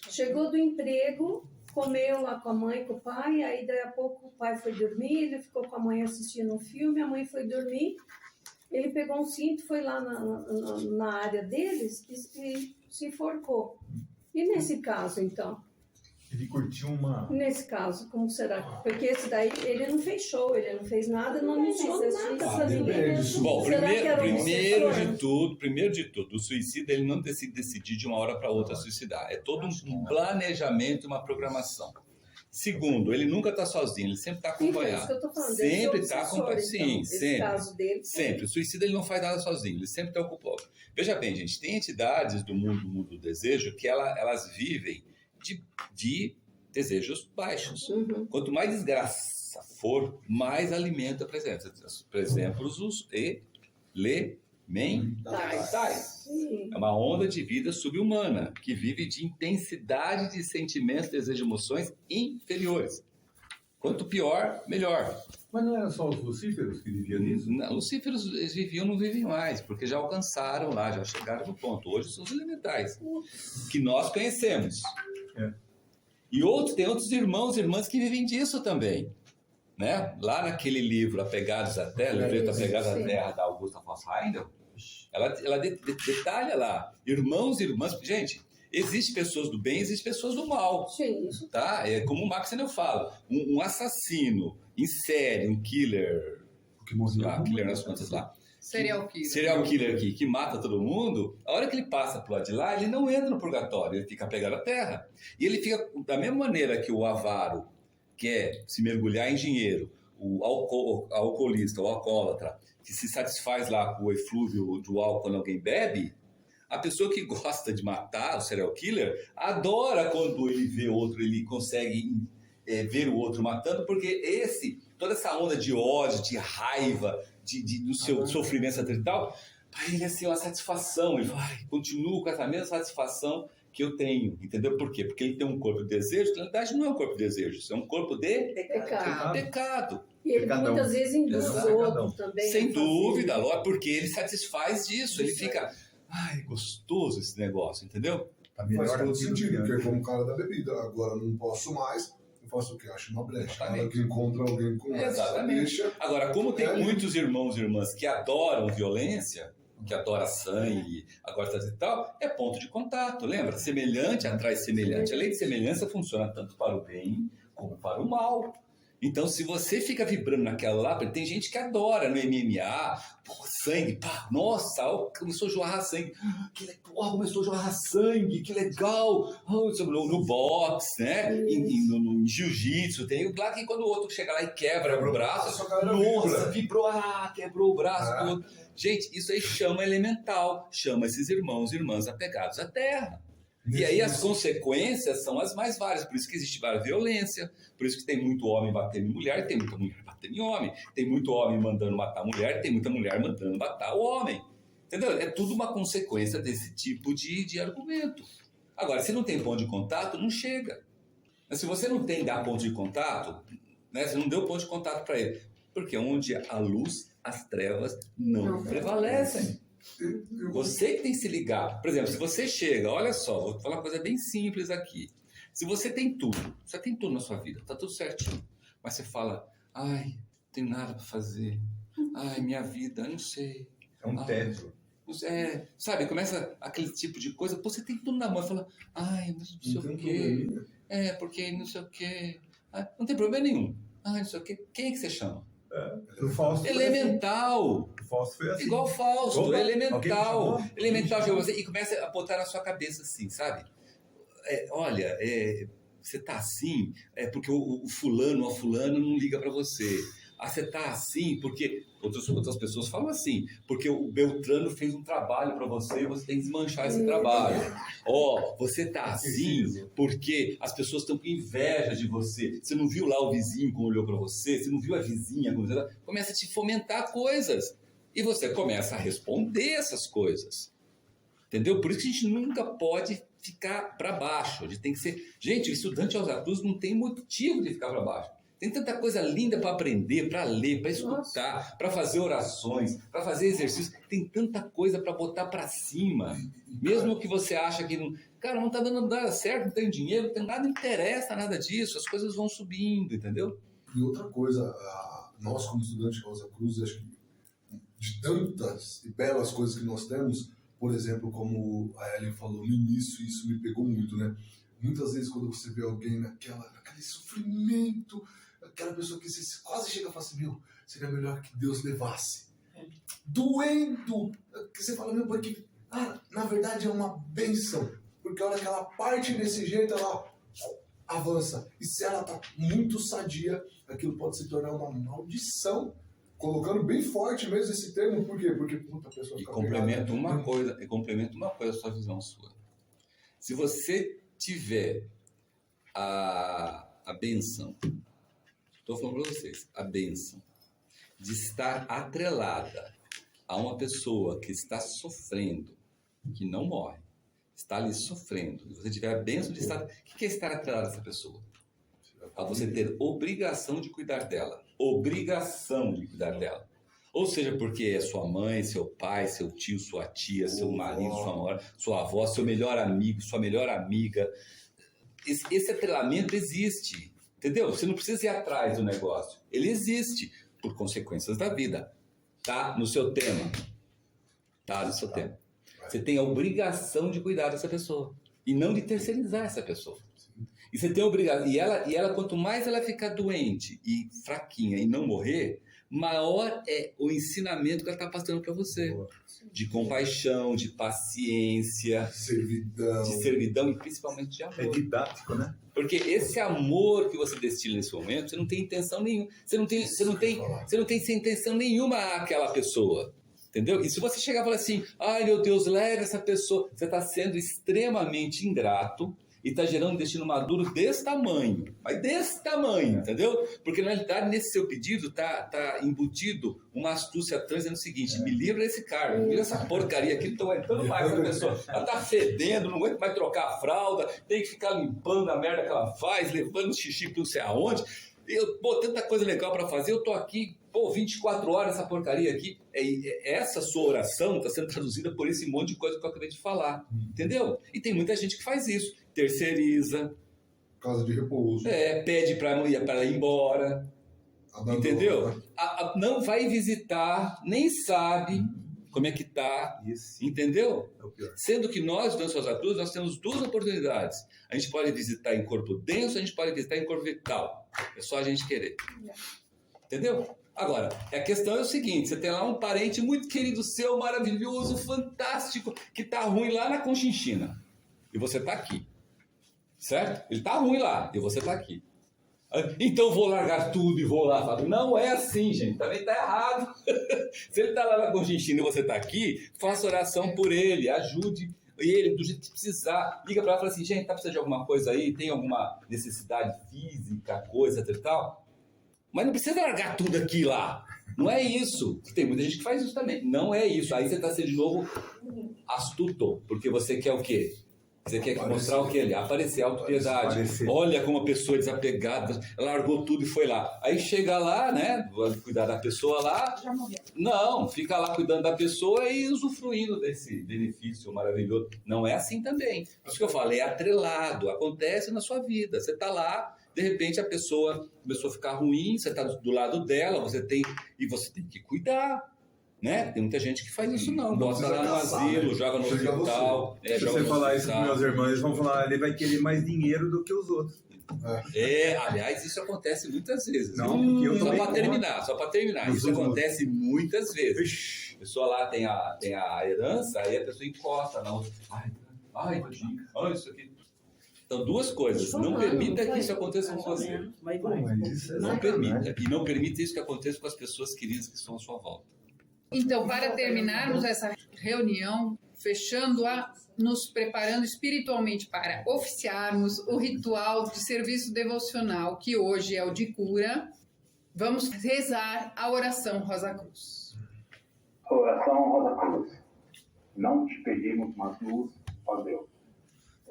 Chegou do emprego, comeu lá com a mãe, com o pai, aí daí a pouco o pai foi dormir, ele ficou com a mãe assistindo um filme, a mãe foi dormir, ele pegou um cinto, foi lá na área deles e se enforcou. E nesse caso, então? Ele curtiu uma... Nesse caso, como será? Porque esse daí, ele não fez show, ele não fez nada, não anunciou nada pra ninguém. Bom, Será que era um primeiro de tudo, o suicida ele não decide de uma hora para outra suicidar. É todo um planejamento, uma programação. Segundo, ele nunca está sozinho, ele sempre está acompanhado. Isso que eu tô falando, sempre está acompanhado. Sim, então, sempre. Caso dele, sempre. O suicida ele não faz nada sozinho, ele sempre está ocupado. Veja bem, gente, tem entidades do mundo do desejo que elas vivem de desejos baixos. Quanto mais desgraça for, mais alimenta a presença. Por exemplo, os elementais. É uma onda de vida subhumana que vive de intensidade de sentimentos, desejos e emoções inferiores. Quanto pior, melhor. Mas não era só os lucíferos que viviam nisso? Não, lucíferos eles viviam, não vivem mais, porque já alcançaram lá, já chegaram no ponto. Hoje são os elementais, que nós conhecemos. E tem outros irmãos e irmãs que vivem disso também. Né? Lá naquele livro, Apegados à Terra, livreto Apegados à Terra, da Augusta Voss Heindel, ela detalha lá, irmãos e irmãs. Gente, existem pessoas do bem, existem pessoas do mal. Sim, isso. Tá? É como o Max eu falo, um assassino em série, um killer, killer nas contas lá, Serial killer. Serial killer aqui, que mata todo mundo, a hora que ele passa pro lado de lá, ele não entra no purgatório, ele fica apegado à terra. E ele fica, da mesma maneira que o avaro quer se mergulhar em dinheiro, o alcoolista, o alcoólatra, que se satisfaz lá com o eflúvio do álcool quando alguém bebe, a pessoa que gosta de matar, o serial killer, adora quando ele vê outro, ele consegue ver o outro matando, porque toda essa onda de ódio, de raiva, do seu sofrimento e tal, para ele é assim, uma satisfação. Ele fala, continuo com essa mesma satisfação que eu tenho, entendeu? Por quê? Porque ele tem um corpo de desejo, que na verdade não é um corpo de desejo, isso é um corpo de pecado. E ele muitas vezes induz o outro também. Sem dúvida, porque ele satisfaz disso, ele fica, gostoso esse negócio, entendeu? Faz todo sentido, porque é como o cara da bebida, agora não posso mais, eu faço o quê? Acho uma brecha. A hora que encontra alguém com essa brecha... Agora, como tem muitos irmãos e irmãs que adoram violência, que adora sangue, agora e tal, é ponto de contato, lembra? Semelhante atrai semelhante. A lei de semelhança funciona tanto para o bem como para o mal. Então, se você fica vibrando naquela lá, tem gente que adora no MMA, sangue, nossa, começou a jorrar sangue, que legal, começou a jorrar sangue, que legal, no boxe, né, no jiu-jitsu, tem claro que quando o outro chega lá e quebra o braço, nossa, vibrou, quebrou o braço do outro. Gente, isso aí chama elemental, chama esses irmãos e irmãs apegados à terra. E aí as consequências são as mais várias, por isso que existe várias violência, por isso que tem muito homem batendo em mulher, tem muita mulher batendo em homem, tem muito homem mandando matar a mulher, tem muita mulher mandando matar o homem, entendeu? É tudo uma consequência desse tipo de argumento. Agora, se não tem ponto de contato, não chega. Mas se você não tem dar ponto de contato, né, você não deu ponto de contato para ele, porque onde a luz, as trevas não prevalecem. Você que tem que se ligar. Por exemplo, se você chega, olha só, vou falar uma coisa bem simples aqui. Se você tem tudo na sua vida, tá tudo certinho, mas você fala, não tenho nada para fazer, minha vida, não sei. É um tédio. Sabe, começa aquele tipo de coisa, você tem tudo na mão, fala, mas não sei o quê, porque não sei o quê, não tem problema nenhum, não sei o quê, quem é que você chama? O Fausto elemental. O Fausto foi assim. Igual Fausto, elemental. Elemental, e começa a botar na sua cabeça assim, sabe? Olha, você tá assim, porque o fulano, a fulana não liga para você. Você tá assim porque... Outras pessoas falam assim, porque o Beltrano fez um trabalho para você e você tem que desmanchar esse trabalho. Você tá assim porque as pessoas estão com inveja de você. Você não viu lá o vizinho como olhou para você? Você não viu a vizinha como olhou? Começa a te fomentar coisas. E você começa a responder essas coisas. Entendeu? Por isso que a gente nunca pode ficar para baixo. A gente tem que ser... Gente, o estudante Rosa Cruz não tem motivo de ficar para baixo. Tem tanta coisa linda para aprender, para ler, para escutar, para fazer orações, para fazer exercícios. Tem tanta coisa para botar para cima. Mesmo que você acha que não... Cara, não está dando nada certo, não tem dinheiro, não tem nada, não interessa nada disso. As coisas vão subindo, entendeu? E outra coisa, nós como estudantes de Rosa Cruz, acho que de tantas e belas coisas que nós temos, por exemplo, como a Ellen falou no início, isso me pegou muito, né? Muitas vezes quando você vê alguém naquele sofrimento, aquela pessoa que você quase chega a falar assim, meu, seria melhor que Deus levasse. Doendo, que você fala, meu, porque, na verdade é uma benção, porque a hora que ela parte desse jeito, ela avança. E se ela tá muito sadia, aquilo pode se tornar uma maldição, colocando bem forte mesmo esse termo, por quê? Porque puta, a pessoa fica complemento uma coisa a sua visão sua. Se você tiver a benção, estou falando para vocês, a benção de estar atrelada a uma pessoa que está sofrendo, que não morre, está ali sofrendo, e você tiver a benção de estar... O que é estar atrelado a essa pessoa? A você ter obrigação de cuidar dela. Obrigação de cuidar dela. Ou seja, porque é sua mãe, seu pai, seu tio, sua tia, seu marido, sua mãe, sua avó, seu melhor amigo, sua melhor amiga. Esse atrelamento existe, entendeu? Você não precisa ir atrás do negócio. Ele existe por consequências da vida. Tá no seu tema. Tá no seu tema. Você tem a obrigação de cuidar dessa pessoa e não de terceirizar essa pessoa. E você tem a obrigação. E ela, quanto mais ela ficar doente e fraquinha e não morrer, maior é o ensinamento que ela está passando para você. De compaixão, de paciência, de servidão e principalmente de amor. É didático, né? Porque esse amor que você destila nesse momento, você não tem intenção nenhuma. Você não tem sem intenção nenhuma àquela pessoa. Entendeu? E se você chegar e falar assim, ai meu Deus, leve essa pessoa, você está sendo extremamente ingrato e está gerando um destino maduro desse tamanho, mas desse tamanho, entendeu? Porque na realidade nesse seu pedido está embutido uma astúcia trans dizendo o seguinte, me livra desse cara, me livra essa porcaria aqui, não estou aguentando mais essa pessoa, ela está fedendo, não aguento mais trocar a fralda, tem que ficar limpando a merda que ela faz, levando xixi para não sei aonde, tanta coisa legal para fazer, eu estou aqui, 24 horas essa porcaria aqui. Essa sua oração está sendo traduzida por esse monte de coisa que eu acabei de falar. Entendeu? E tem muita gente que faz isso. Terceiriza. Casa de repouso. Pede para ir embora. Abandona. Entendeu? Não vai visitar, nem sabe como é que tá. Isso. Entendeu? É o pior. Sendo que nós, do Rosa Cruz, nós temos duas oportunidades. A gente pode visitar em corpo denso, a gente pode visitar em corpo vital. É só a gente querer. Entendeu? Agora, a questão é o seguinte, você tem lá um parente muito querido seu, maravilhoso, fantástico, que tá ruim lá na Conchinchina. E você tá aqui. Certo? Ele tá ruim lá, e você tá aqui. Então vou largar tudo e vou lá. Não é assim, gente. Também tá errado. Se ele tá lá na Conchinchina e você tá aqui, faça oração por ele, ajude ele do jeito que precisar. Liga pra ela e fala assim, gente, tá precisando de alguma coisa aí? Tem alguma necessidade física, coisa e tal? Mas não precisa largar tudo aqui lá. Não é isso. Tem muita gente que faz isso também. Não é isso. Aí você está sendo de novo astuto. Porque você quer o quê? Você quer mostrar o quê? Aparecer, autopiedade. Olha como a pessoa desapegada, largou tudo e foi lá. Aí chega lá, né? Vai cuidar da pessoa lá. Já morreu. Não, fica lá cuidando da pessoa e usufruindo desse benefício maravilhoso. Não é assim também. Por isso que eu falo, é atrelado. Acontece na sua vida. Você está lá. De repente a pessoa começou a ficar ruim, você está do lado dela, você tem que cuidar, né? Tem muita gente que faz isso não bota lá no asilo, né? Joga no hospital. Se você falar isso com meus irmãos, eles vão falar, ele vai querer mais dinheiro do que os outros. Aliás, isso acontece muitas vezes. Não, porque eu só para terminar, isso acontece muitas vezes. A pessoa lá tem a herança, aí a pessoa encosta na outra. Ai, isso aqui. Então, duas coisas. Não permita que isso aconteça com você. Não permita. E não permita isso que aconteça com as pessoas queridas que estão à sua volta. Então, para terminarmos essa reunião, nos preparando espiritualmente para oficiarmos o ritual de serviço devocional, que hoje é o de cura, vamos rezar a oração Rosa Cruz. Oração Rosa Cruz. Não te pedimos mais luz, ó Deus.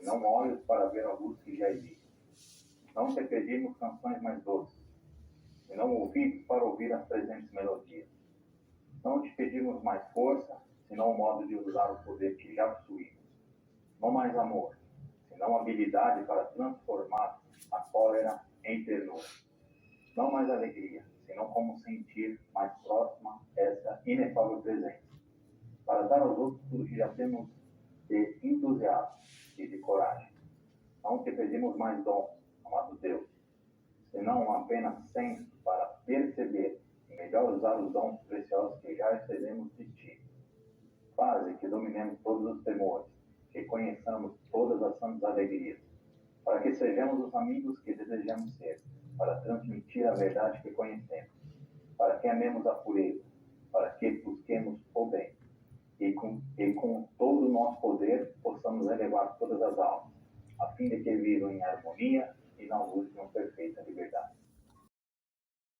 Não olhes para ver a luz que já existe. Não te pedimos canções mais doces, senão ouvidos para ouvir as presentes melodias. Não te pedimos mais força, senão o modo de usar o poder que já possuímos. Não mais amor, senão habilidade para transformar a cólera em ternura. Não mais alegria, senão como sentir mais próxima essa inefável presença. Para dar aos outros tudo que já temos de entusiasmo e de coragem. Não te pedimos mais dom, amado Deus, senão apenas senso para perceber e melhor usar os dons preciosos que já recebemos de ti. Faze que dominemos todos os temores, que conheçamos todas as santas alegrias, para que sejamos os amigos que desejamos ser, para transmitir a verdade que conhecemos, para que amemos a pureza, para que busquemos o bem, e com todo o nosso poder possamos elevar todas as almas, a fim de que vivam em harmonia e na luz de uma perfeita liberdade.